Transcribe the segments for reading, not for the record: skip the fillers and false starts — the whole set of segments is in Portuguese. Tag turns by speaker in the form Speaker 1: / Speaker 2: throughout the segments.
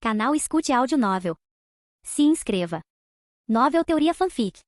Speaker 1: Canal Escute Áudio Novel. Se inscreva. Novel Teoria Fanfic.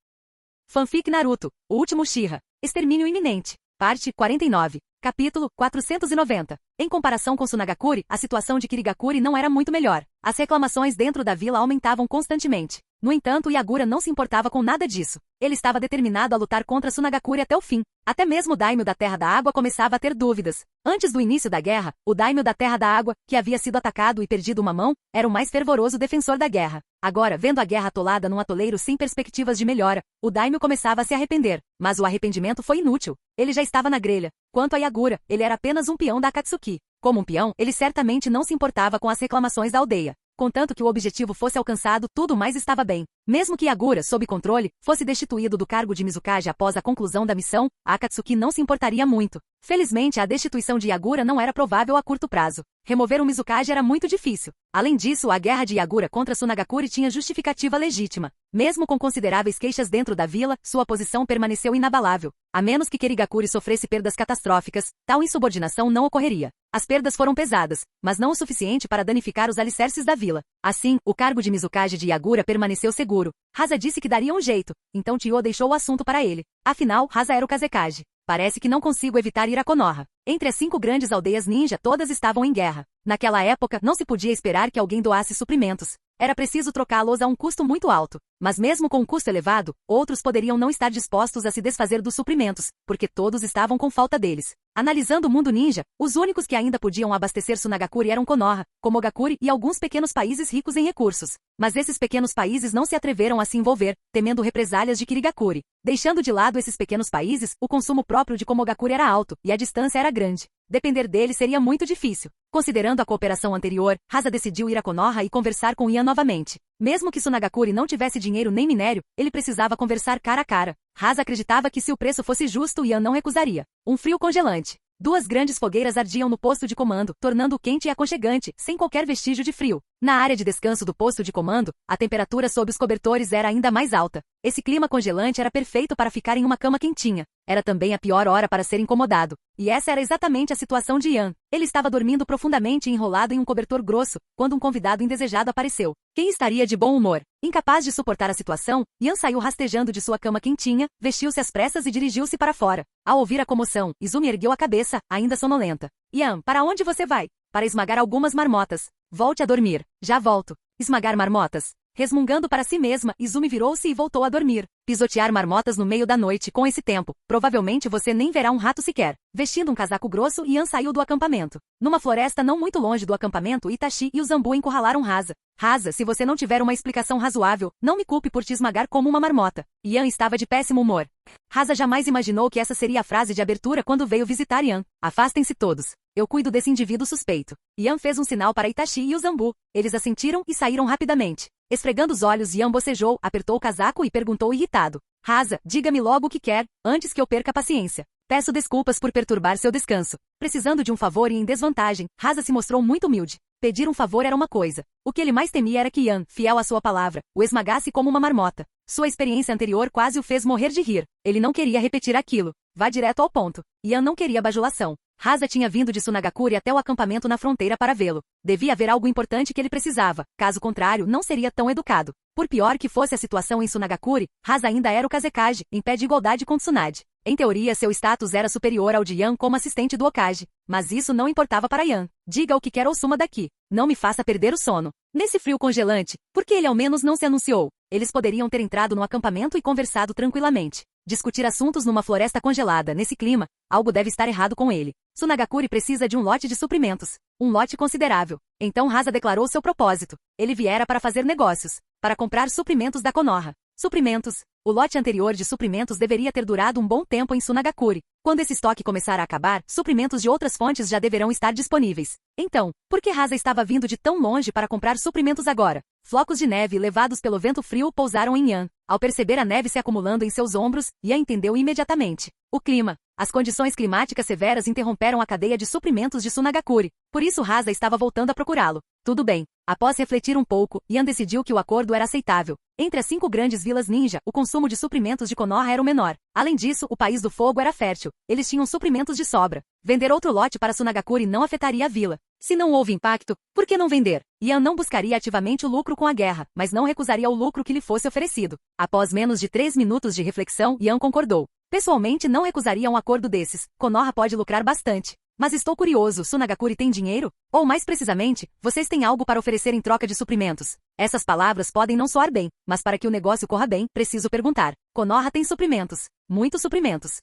Speaker 2: Fanfic Naruto, o último Uchiha, extermínio iminente. Parte 49. Capítulo 490. Em comparação com Sunagakure, a situação de Kirigakure não era muito melhor. As reclamações dentro da vila aumentavam constantemente. No entanto, Yagura não se importava com nada disso. Ele estava determinado a lutar contra Sunagakure até o fim. Até mesmo o Daimyo da Terra da Água começava a ter dúvidas. Antes do início da guerra, o Daimyo da Terra da Água, que havia sido atacado e perdido uma mão, era o mais fervoroso defensor da guerra. Agora, vendo a guerra atolada num atoleiro sem perspectivas de melhora, o Daimyo começava a se arrepender. Mas o arrependimento foi inútil. Ele já estava na grelha. Quanto a Yagura, ele era apenas um peão da Akatsuki. Como um peão, ele certamente não se importava com as reclamações da aldeia. Contanto que o objetivo fosse alcançado, tudo mais estava bem. Mesmo que Yagura, sob controle, fosse destituído do cargo de Mizukage após a conclusão da missão, a Akatsuki não se importaria muito. Felizmente, a destituição de Yagura não era provável a curto prazo. Remover o Mizukage era muito difícil. Além disso, a guerra de Yagura contra Sunagakure tinha justificativa legítima. Mesmo com consideráveis queixas dentro da vila, sua posição permaneceu inabalável. A menos que Kirigakure sofresse perdas catastróficas, tal insubordinação não ocorreria. As perdas foram pesadas, mas não o suficiente para danificar os alicerces da vila. Assim, o cargo de Mizukage de Yagura permaneceu seguro. Hasa disse que daria um jeito, então Tio deixou o assunto para ele. Afinal, Hasa era o Kazekage. Parece que não consigo evitar ir a Konoha. Entre as 5 grandes aldeias ninja, todas estavam em guerra. Naquela época, não se podia esperar que alguém doasse suprimentos. Era preciso trocá-los a um custo muito alto. Mas mesmo com um custo elevado, outros poderiam não estar dispostos a se desfazer dos suprimentos, porque todos estavam com falta deles. Analisando o mundo ninja, os únicos que ainda podiam abastecer Sunagakure eram Konoha, Komogakure e alguns pequenos países ricos em recursos. Mas esses pequenos países não se atreveram a se envolver, temendo represálias de Kirigakure. Deixando de lado esses pequenos países, o consumo próprio de Komogakure era alto, e a distância era grande. Depender dele seria muito difícil. Considerando a cooperação anterior, Hasa decidiu ir a Konoha e conversar com Ian novamente. Mesmo que Sunagakure não tivesse dinheiro nem minério, ele precisava conversar cara a cara. Hasa acreditava que se o preço fosse justo, Ian não recusaria. Um frio congelante. 2 grandes fogueiras ardiam no posto de comando, tornando-o quente e aconchegante, sem qualquer vestígio de frio. Na área de descanso do posto de comando, a temperatura sob os cobertores era ainda mais alta. Esse clima congelante era perfeito para ficar em uma cama quentinha. Era também a pior hora para ser incomodado. E essa era exatamente a situação de Ian. Ele estava dormindo profundamente enrolado em um cobertor grosso, quando um convidado indesejado apareceu. Quem estaria de bom humor? Incapaz de suportar a situação, Ian saiu rastejando de sua cama quentinha, vestiu-se às pressas e dirigiu-se para fora. Ao ouvir a comoção, Izumi ergueu a cabeça, ainda sonolenta. Ian, para onde você vai? Para esmagar algumas marmotas. Volte a dormir. Já volto. Esmagar marmotas? Resmungando para si mesma, Izumi virou-se e voltou a dormir. Pisotear marmotas no meio da noite, com esse tempo, provavelmente você nem verá um rato sequer. Vestindo um casaco grosso, Ian saiu do acampamento. Numa floresta não muito longe do acampamento, Itachi e o Zambu encurralaram Hasa. Hasa, se você não tiver uma explicação razoável, não me culpe por te esmagar como uma marmota. Ian estava de péssimo humor. Hasa jamais imaginou que essa seria a frase de abertura quando veio visitar Ian. Afastem-se todos. Eu cuido desse indivíduo suspeito. Ian fez um sinal para Itachi e o Zambu. Eles assentiram e saíram rapidamente. Esfregando os olhos, Ian bocejou, apertou o casaco e perguntou irritado. Hasa, diga-me logo o que quer, antes que eu perca a paciência. Peço desculpas por perturbar seu descanso. Precisando de um favor e em desvantagem, Hasa se mostrou muito humilde. Pedir um favor era uma coisa. O que ele mais temia era que Ian, fiel à sua palavra, o esmagasse como uma marmota. Sua experiência anterior quase o fez morrer de rir. Ele não queria repetir aquilo. Vá direto ao ponto. Ian não queria bajulação. Hasa tinha vindo de Sunagakure até o acampamento na fronteira para vê-lo. Devia haver algo importante que ele precisava, caso contrário, não seria tão educado. Por pior que fosse a situação em Sunagakure, Hasa ainda era o Kazekage, em pé de igualdade com Tsunade. Em teoria, seu status era superior ao de Ian como assistente do Hokage. Mas isso não importava para Ian. Diga o que quer ou suma daqui. Não me faça perder o sono. Nesse frio congelante, por que ele ao menos não se anunciou? Eles poderiam ter entrado no acampamento e conversado tranquilamente. Discutir assuntos numa floresta congelada, nesse clima, algo deve estar errado com ele. Sunagakure precisa de um lote de suprimentos. Um lote considerável. Então Hasa declarou seu propósito. Ele viera para fazer negócios. Para comprar suprimentos da Konoha. Suprimentos. O lote anterior de suprimentos deveria ter durado um bom tempo em Sunagakure. Quando esse estoque começar a acabar, suprimentos de outras fontes já deverão estar disponíveis. Então, por que Hasa estava vindo de tão longe para comprar suprimentos agora? Flocos de neve levados pelo vento frio pousaram em Ian. Ao perceber a neve se acumulando em seus ombros, Ian entendeu imediatamente. O clima. As condições climáticas severas interromperam a cadeia de suprimentos de Sunagakure. Por isso Hasa estava voltando a procurá-lo. Tudo bem. Após refletir um pouco, Yan decidiu que o acordo era aceitável. Entre as 5 grandes vilas ninja, o consumo de suprimentos de Konoha era o menor. Além disso, o País do Fogo era fértil. Eles tinham suprimentos de sobra. Vender outro lote para Sunagakure não afetaria a vila. Se não houve impacto, por que não vender? Yan não buscaria ativamente o lucro com a guerra, mas não recusaria o lucro que lhe fosse oferecido. Após menos de 3 minutos de reflexão, Yan concordou. Pessoalmente não recusaria um acordo desses. Konoha pode lucrar bastante. Mas estou curioso, Sunagakure tem dinheiro? Ou mais precisamente, vocês têm algo para oferecer em troca de suprimentos? Essas palavras podem não soar bem, mas para que o negócio corra bem, preciso perguntar. Konoha tem suprimentos. Muitos suprimentos.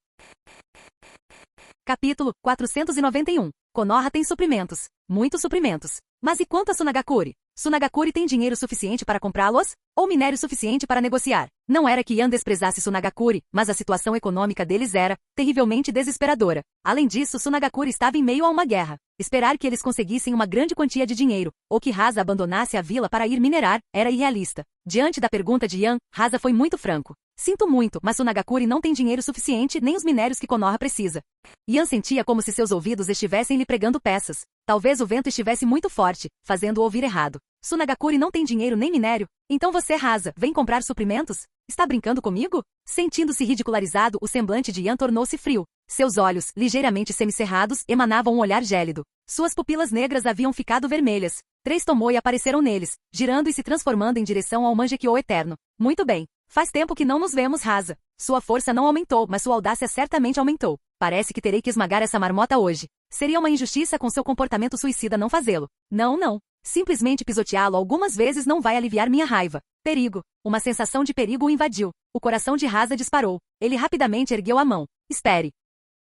Speaker 2: Capítulo 491. Konoha tem suprimentos. Muitos suprimentos. Mas e quanto a Sunagakure? Sunagakure tem dinheiro suficiente para comprá-los? Ou minério suficiente para negociar? Não era que Yan desprezasse Sunagakure, mas a situação econômica deles era terrivelmente desesperadora. Além disso, Sunagakure estava em meio a uma guerra. Esperar que eles conseguissem uma grande quantia de dinheiro, ou que Hasa abandonasse a vila para ir minerar, era irrealista. Diante da pergunta de Yan, Hasa foi muito franco. Sinto muito, mas Sunagakure não tem dinheiro suficiente nem os minérios que Konoha precisa. Yan sentia como se seus ouvidos estivessem lhe pregando peças. Talvez o vento estivesse muito forte, fazendo-o ouvir errado. Sunagakure não tem dinheiro nem minério? Então você, Hasa, vem comprar suprimentos? Está brincando comigo? Sentindo-se ridicularizado, o semblante de Yan tornou-se frio. Seus olhos, ligeiramente semicerrados, emanavam um olhar gélido. Suas pupilas negras haviam ficado vermelhas. 3 Tomoe apareceram neles, girando e se transformando em direção ao Mangekyou eterno. Muito bem. Faz tempo que não nos vemos, Hasa. Sua força não aumentou, mas sua audácia certamente aumentou. Parece que terei que esmagar essa marmota hoje. Seria uma injustiça com seu comportamento suicida não fazê-lo. Não. Simplesmente pisoteá-lo algumas vezes não vai aliviar minha raiva. Perigo. Uma sensação de perigo o invadiu. O coração de Hasa disparou. Ele rapidamente ergueu a mão. Espere.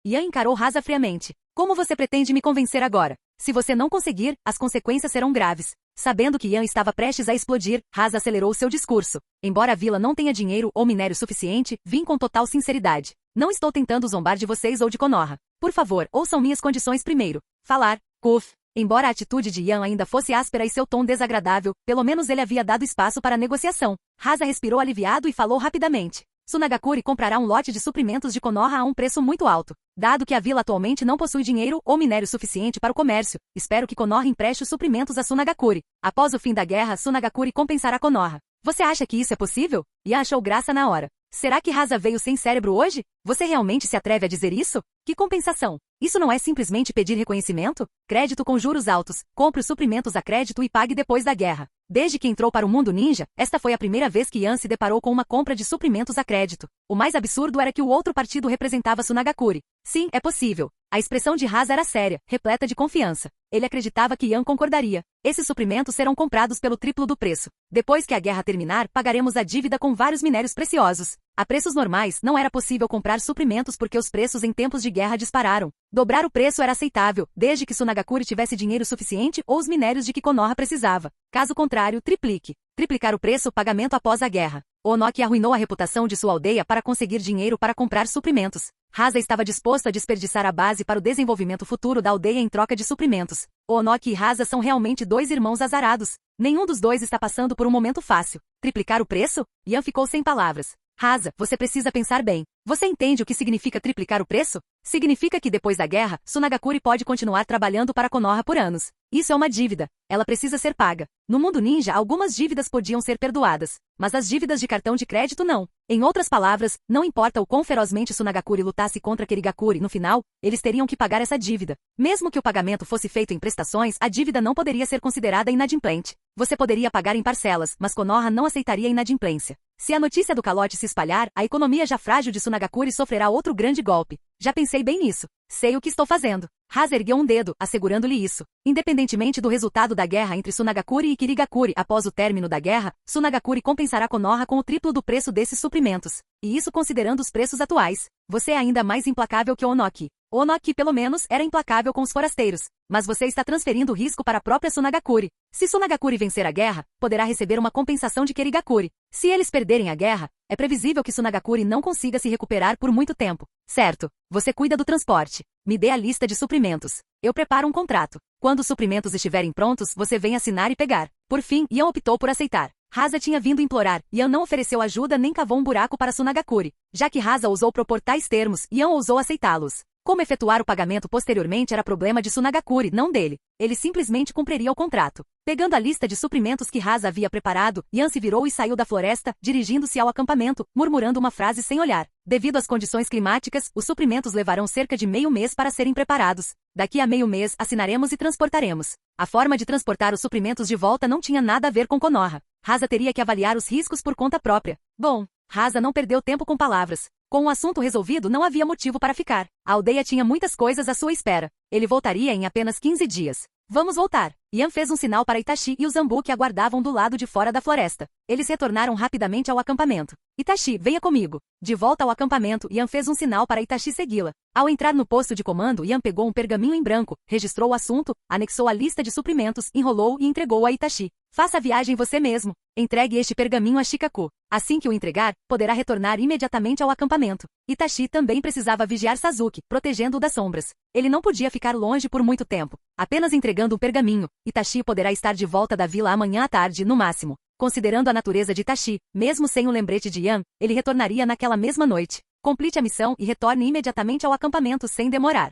Speaker 2: Yan encarou Hasa friamente. Como você pretende me convencer agora? Se você não conseguir, as consequências serão graves. Sabendo que Yan estava prestes a explodir, Hasa acelerou seu discurso. Embora a vila não tenha dinheiro ou minério suficiente, vim com total sinceridade. Não estou tentando zombar de vocês ou de Konoha. Por favor, ouçam minhas condições primeiro. Falar. Kuf. Embora a atitude de Yan ainda fosse áspera e seu tom desagradável, pelo menos ele havia dado espaço para a negociação. Hasa respirou aliviado e falou rapidamente. Sunagakure comprará um lote de suprimentos de Konoha a um preço muito alto. Dado que a vila atualmente não possui dinheiro ou minério suficiente para o comércio, espero que Konoha empreste os suprimentos a Sunagakure. Após o fim da guerra, Sunagakure compensará Konoha. Você acha que isso é possível? Yan achou graça na hora. Será que Hasa veio sem cérebro hoje? Você realmente se atreve a dizer isso? Que compensação? Isso não é simplesmente pedir reconhecimento? Crédito com juros altos. Compre os suprimentos a crédito e pague depois da guerra. Desde que entrou para o mundo ninja, esta foi a primeira vez que Yan se deparou com uma compra de suprimentos a crédito. O mais absurdo era que o outro partido representava Sunagakure. Sim, é possível. A expressão de Hasa era séria, repleta de confiança. Ele acreditava que Yan concordaria. Esses suprimentos serão comprados pelo triplo do preço. Depois que a guerra terminar, pagaremos a dívida com vários minérios preciosos. A preços normais, não era possível comprar suprimentos porque os preços em tempos de guerra dispararam. Dobrar o preço era aceitável, desde que Sunagakure tivesse dinheiro suficiente ou os minérios de que Konoha precisava. Caso contrário, triplique. Triplicar o preço, pagamento após a guerra. Onoki arruinou a reputação de sua aldeia para conseguir dinheiro para comprar suprimentos. Hasa estava disposto a desperdiçar a base para o desenvolvimento futuro da aldeia em troca de suprimentos. Onoki e Hasa são realmente 2 irmãos azarados. Nenhum dos dois está passando por um momento fácil. Triplicar o preço? Yan ficou sem palavras. Hasa, você precisa pensar bem. Você entende o que significa triplicar o preço? Significa que depois da guerra, Sunagakure pode continuar trabalhando para Konoha por anos. Isso é uma dívida. Ela precisa ser paga. No mundo ninja, algumas dívidas podiam ser perdoadas, mas as dívidas de cartão de crédito não. Em outras palavras, não importa o quão ferozmente Sunagakure lutasse contra Kirigakure, no final, eles teriam que pagar essa dívida. Mesmo que o pagamento fosse feito em prestações, a dívida não poderia ser considerada inadimplente. Você poderia pagar em parcelas, mas Konoha não aceitaria inadimplência. Se a notícia do calote se espalhar, a economia já frágil de Sunagakure sofrerá outro grande golpe. Já pensei bem nisso. Sei o que estou fazendo. Hasa ergueu um dedo, assegurando-lhe isso. Independentemente do resultado da guerra entre Sunagakure e Kirigakure após o término da guerra, Sunagakure compensará Konoha com o triplo do preço desses suprimentos. E isso considerando os preços atuais. Você é ainda mais implacável que Onoki. Onoki, pelo menos, era implacável com os forasteiros. Mas você está transferindo o risco para a própria Sunagakure. Se Sunagakure vencer a guerra, poderá receber uma compensação de Kirigakure. Se eles perderem a guerra, é previsível que Sunagakure não consiga se recuperar por muito tempo. Certo. Você cuida do transporte. Me dê a lista de suprimentos. Eu preparo um contrato. Quando os suprimentos estiverem prontos, você vem assinar e pegar. Por fim, Yan optou por aceitar. Rasa tinha vindo implorar, Yan não ofereceu ajuda nem cavou um buraco para Sunagakure. Já que Rasa ousou propor tais termos, Yan ousou aceitá-los. Como efetuar o pagamento posteriormente era problema de Sunagakure, não dele. Ele simplesmente cumpriria o contrato. Pegando a lista de suprimentos que Rasa havia preparado, Yan se virou e saiu da floresta, dirigindo-se ao acampamento, murmurando uma frase sem olhar. Devido às condições climáticas, os suprimentos levarão cerca de meio mês para serem preparados. Daqui a meio mês, assinaremos e transportaremos. A forma de transportar os suprimentos de volta não tinha nada a ver com Konoha. Rasa teria que avaliar os riscos por conta própria. Bom, Rasa não perdeu tempo com palavras. Com o assunto resolvido, não havia motivo para ficar. A aldeia tinha muitas coisas à sua espera. Ele voltaria em apenas 15 dias. Vamos voltar. Yan fez um sinal para Itachi e o Zambu que aguardavam do lado de fora da floresta. Eles retornaram rapidamente ao acampamento. Itachi, venha comigo. De volta ao acampamento, Yan fez um sinal para Itachi segui-la. Ao entrar no posto de comando, Yan pegou um pergaminho em branco, registrou o assunto, anexou a lista de suprimentos, enrolou e entregou a Itachi. Faça a viagem você mesmo. Entregue este pergaminho a Shikaku. Assim que o entregar, poderá retornar imediatamente ao acampamento. Itachi também precisava vigiar Sasuke, protegendo-o das sombras. Ele não podia ficar longe por muito tempo. Apenas entregando um pergaminho, Itachi poderá estar de volta da vila amanhã à tarde, no máximo. Considerando a natureza de Itachi, mesmo sem o lembrete de Yan, ele retornaria naquela mesma noite. Complete a missão e retorne imediatamente ao acampamento sem demorar.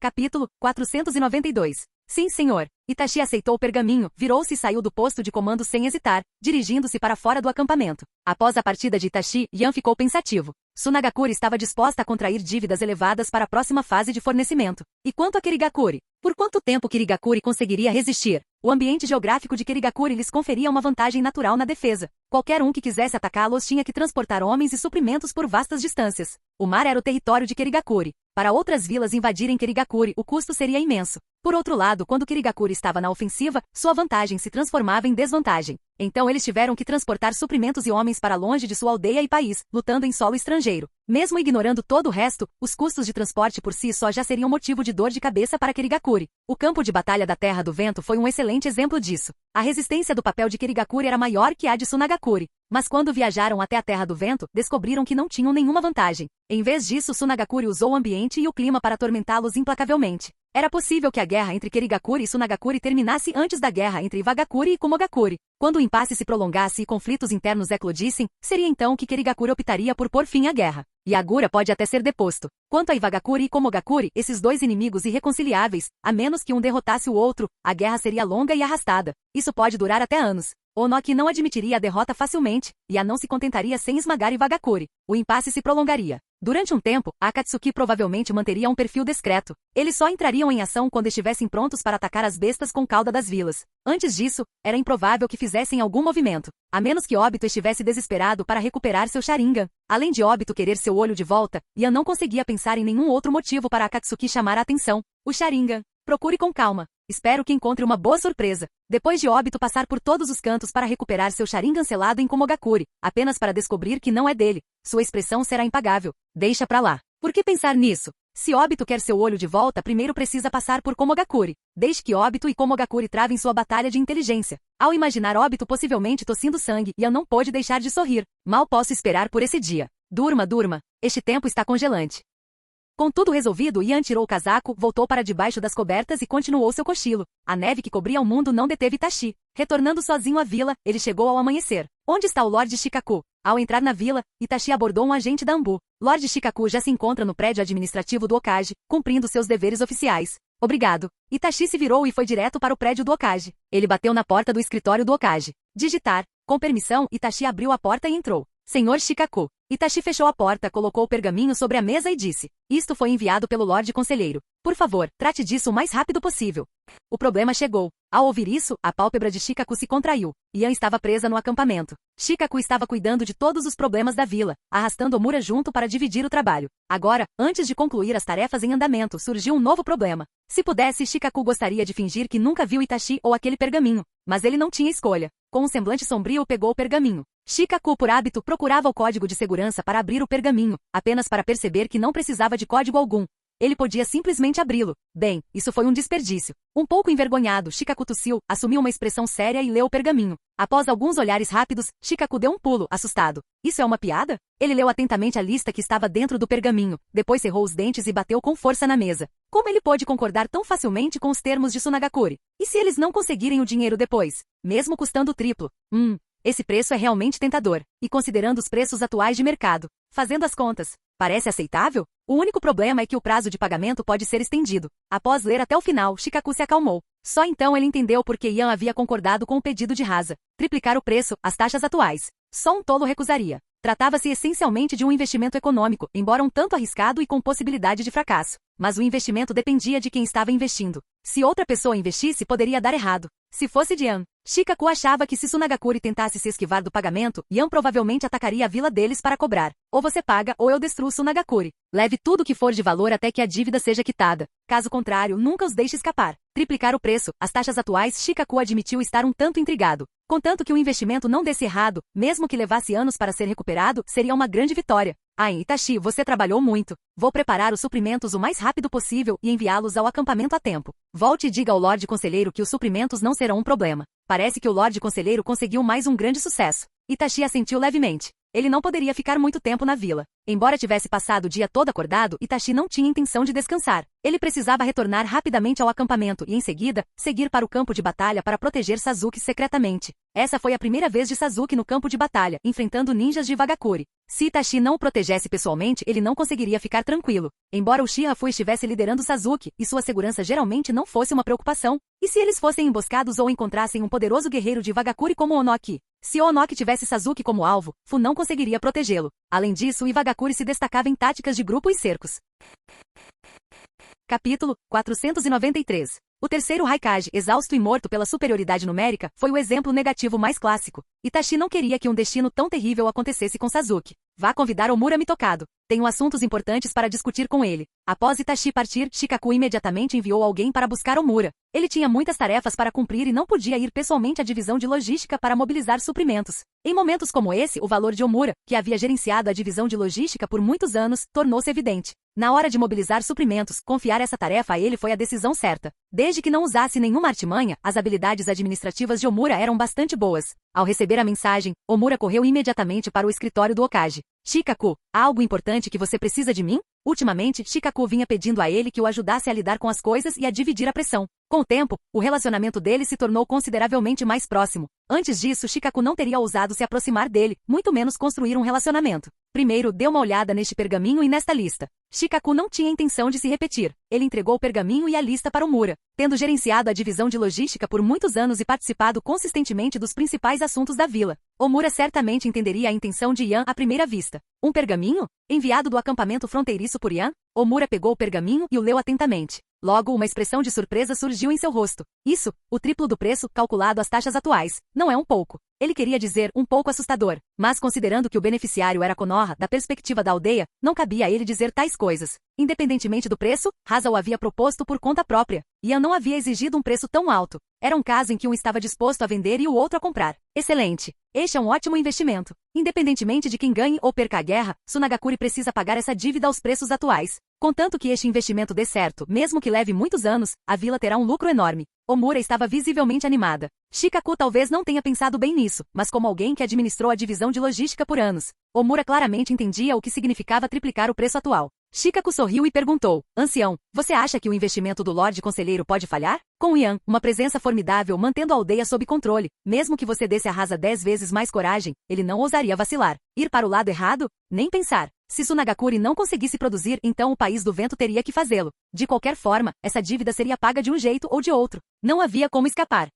Speaker 2: Capítulo 492. Sim, senhor. Itachi aceitou o pergaminho, virou-se e saiu do posto de comando sem hesitar, dirigindo-se para fora do acampamento. Após a partida de Itachi, Yan ficou pensativo. Sunagakure estava disposta a contrair dívidas elevadas para a próxima fase de fornecimento. E quanto a Kirigakure? Por quanto tempo Kirigakure conseguiria resistir? O ambiente geográfico de Kirigakure lhes conferia uma vantagem natural na defesa. Qualquer um que quisesse atacá-los tinha que transportar homens e suprimentos por vastas distâncias. O mar era o território de Kirigakure. Para outras vilas invadirem Kirigakure, o custo seria imenso. Por outro lado, quando Kirigakure estava na ofensiva, sua vantagem se transformava em desvantagem. Então eles tiveram que transportar suprimentos e homens para longe de sua aldeia e país, lutando em solo estrangeiro. Mesmo ignorando todo o resto, os custos de transporte por si só já seriam motivo de dor de cabeça para Kirigakure. O campo de batalha da Terra do Vento foi um excelente exemplo disso. A resistência do papel de Kirigakure era maior que a de Sunagakure. Mas quando viajaram até a Terra do Vento, descobriram que não tinham nenhuma vantagem. Em vez disso, Sunagakure usou o ambiente e o clima para atormentá-los implacavelmente. Era possível que a guerra entre Kirigakure e Sunagakure terminasse antes da guerra entre Iwagakure e Kumogakure. Quando o impasse se prolongasse e conflitos internos eclodissem, seria então que Kirigakure optaria por pôr fim à guerra. Yagura pode até ser deposto. Quanto a Iwagakure e Kumogakure, esses dois inimigos irreconciliáveis, a menos que um derrotasse o outro, a guerra seria longa e arrastada. Isso pode durar até anos. Onoki não admitiria a derrota facilmente, e a não se contentaria sem esmagar Iwagakure. O impasse se prolongaria. Durante um tempo, Akatsuki provavelmente manteria um perfil discreto. Eles só entrariam em ação quando estivessem prontos para atacar as bestas com cauda das vilas. Antes disso, era improvável que fizessem algum movimento, a menos que Obito estivesse desesperado para recuperar seu Sharingan. Além de Obito querer seu olho de volta, Yan não conseguia pensar em nenhum outro motivo para Akatsuki chamar a atenção. O Sharingan. Procure com calma. Espero que encontre uma boa surpresa. Depois de Obito passar por todos os cantos para recuperar seu Sharingan selado em Kumogakure, apenas para descobrir que não é dele, sua expressão será impagável. Deixa pra lá. Por que pensar nisso? Se Obito quer seu olho de volta, primeiro precisa passar por Kumogakure. Deixe que Obito e Kumogakure travem sua batalha de inteligência. Ao imaginar Obito possivelmente tossindo sangue, Yan não pôde deixar de sorrir. Mal posso esperar por esse dia. Durma, durma. Este tempo está congelante. Com tudo resolvido, Yan tirou o casaco, voltou para debaixo das cobertas e continuou seu cochilo. A neve que cobria o mundo não deteve Itachi. Retornando sozinho à vila, ele chegou ao amanhecer. Onde está o Lorde Shikaku? Ao entrar na vila, Itachi abordou um agente da Anbu. Lorde Shikaku já se encontra no prédio administrativo do Hokage, cumprindo seus deveres oficiais. Obrigado. Itachi se virou e foi direto para o prédio do Hokage. Ele bateu na porta do escritório do Hokage. Digitar. Com permissão, Itachi abriu a porta e entrou. Senhor Shikaku. Itachi fechou a porta, colocou o pergaminho sobre a mesa e disse: Isto foi enviado pelo Lorde Conselheiro. Por favor, trate disso o mais rápido possível. O problema chegou. Ao ouvir isso, a pálpebra de Shikaku se contraiu. Yan estava presa no acampamento. Shikaku estava cuidando de todos os problemas da vila, arrastando Omura junto para dividir o trabalho. Agora, antes de concluir as tarefas em andamento, surgiu um novo problema. Se pudesse, Shikaku gostaria de fingir que nunca viu Itachi ou aquele pergaminho. Mas ele não tinha escolha. Com um semblante sombrio, pegou o pergaminho. Shikaku, por hábito, procurava o código de segurança para abrir o pergaminho, apenas para perceber que não precisava de código algum. Ele podia simplesmente abri-lo. Bem, isso foi um desperdício. Um pouco envergonhado, Shikaku tossiu, assumiu uma expressão séria e leu o pergaminho. Após alguns olhares rápidos, Shikaku deu um pulo, assustado. Isso é uma piada? Ele leu atentamente a lista que estava dentro do pergaminho, depois cerrou os dentes e bateu com força na mesa. Como ele pôde concordar tão facilmente com os termos de Tsunagakuri? E se eles não conseguirem o dinheiro depois? Mesmo custando o triplo? Esse preço é realmente tentador. E considerando os preços atuais de mercado, fazendo as contas, parece aceitável? O único problema é que o prazo de pagamento pode ser estendido. Após ler até o final, Shikaku se acalmou. Só então ele entendeu por que Ian havia concordado com o pedido de Rasa. Triplicar o preço, as taxas atuais. Só um tolo recusaria. Tratava-se essencialmente de um investimento econômico, embora um tanto arriscado e com possibilidade de fracasso. Mas o investimento dependia de quem estava investindo. Se outra pessoa investisse, poderia dar errado. Se fosse de Ian, Shikaku achava que se Tsunagakuri tentasse se esquivar do pagamento, Ian provavelmente atacaria a vila deles para cobrar. Ou você paga ou eu destruo Tsunagakuri. Leve tudo o que for de valor até que a dívida seja quitada. Caso contrário, nunca os deixe escapar. Triplicar o preço, as taxas atuais, Shikaku admitiu estar um tanto intrigado. Contanto que o investimento não desse errado, mesmo que levasse anos para ser recuperado, seria uma grande vitória. Itachi, você trabalhou muito. Vou preparar os suprimentos o mais rápido possível e enviá-los ao acampamento a tempo. Volte e diga ao Lorde Conselheiro que os suprimentos não serão um problema. Parece que o Lorde Conselheiro conseguiu mais um grande sucesso. Itachi assentiu levemente. Ele não poderia ficar muito tempo na vila. Embora tivesse passado o dia todo acordado, Itachi não tinha intenção de descansar. Ele precisava retornar rapidamente ao acampamento e, em seguida, seguir para o campo de batalha para proteger Sasuke secretamente. Essa foi a primeira vez de Sasuke no campo de batalha, enfrentando ninjas de Wagakuri. Se Itachi não o protegesse pessoalmente, ele não conseguiria ficar tranquilo. Embora o Uchiha estivesse liderando Sasuke, e sua segurança geralmente não fosse uma preocupação, e se eles fossem emboscados ou encontrassem um poderoso guerreiro de Wagakuri como Onoki? Se Onoki tivesse Sasuke como alvo, Fu não conseguiria protegê-lo. Além disso, Iwagakuri se destacava em táticas de grupo e cercos. Capítulo 493. O terceiro Raikage, exausto e morto pela superioridade numérica, foi o exemplo negativo mais clássico. Itachi não queria que um destino tão terrível acontecesse com Sasuke. Vá convidar Omura Mitokado. Tenho assuntos importantes para discutir com ele. Após Itachi partir, Shikaku imediatamente enviou alguém para buscar Omura. Ele tinha muitas tarefas para cumprir e não podia ir pessoalmente à divisão de logística para mobilizar suprimentos. Em momentos como esse, o valor de Omura, que havia gerenciado a divisão de logística por muitos anos, tornou-se evidente. Na hora de mobilizar suprimentos, confiar essa tarefa a ele foi a decisão certa. Desde que não usasse nenhuma artimanha, as habilidades administrativas de Omura eram bastante boas. Ao receber a mensagem, Omura correu imediatamente para o escritório do Hokage. Shikaku, há algo importante que você precisa de mim? Ultimamente, Shikaku vinha pedindo a ele que o ajudasse a lidar com as coisas e a dividir a pressão. Com o tempo, o relacionamento deles se tornou consideravelmente mais próximo. Antes disso, Shikaku não teria ousado se aproximar dele, muito menos construir um relacionamento. Primeiro, dê uma olhada neste pergaminho e nesta lista. Shikaku não tinha intenção de se repetir. Ele entregou o pergaminho e a lista para Omura. Tendo gerenciado a divisão de logística por muitos anos e participado consistentemente dos principais assuntos da vila, Omura certamente entenderia a intenção de Ian à primeira vista. Um pergaminho? Enviado do acampamento fronteiriço por Ian? Omura pegou o pergaminho e o leu atentamente. Logo, uma expressão de surpresa surgiu em seu rosto. Isso, o triplo do preço, calculado às taxas atuais. Não é um pouco. Ele queria dizer um pouco assustador, mas considerando que o beneficiário era Konoha, da perspectiva da aldeia, não cabia a ele dizer tais coisas. Independentemente do preço, Rasa o havia proposto por conta própria. Ian não havia exigido um preço tão alto. Era um caso em que um estava disposto a vender e o outro a comprar. Excelente. Este é um ótimo investimento. Independentemente de quem ganhe ou perca a guerra, Tsunagakuri precisa pagar essa dívida aos preços atuais. Contanto que este investimento dê certo, mesmo que leve muitos anos, a vila terá um lucro enorme. Omura estava visivelmente animada. Shikaku talvez não tenha pensado bem nisso, mas como alguém que administrou a divisão de logística por anos, Omura claramente entendia o que significava triplicar o preço atual. Shikaku sorriu e perguntou, ancião, você acha que o investimento do Lorde Conselheiro pode falhar? Com Ian, uma presença formidável mantendo a aldeia sob controle, mesmo que você desse a Rasa 10 vezes mais coragem, ele não ousaria vacilar. Ir para o lado errado? Nem pensar. Se Tsunagakuri não conseguisse produzir, então o País do Vento teria que fazê-lo. De qualquer forma, essa dívida seria paga de um jeito ou de outro. Não havia como escapar.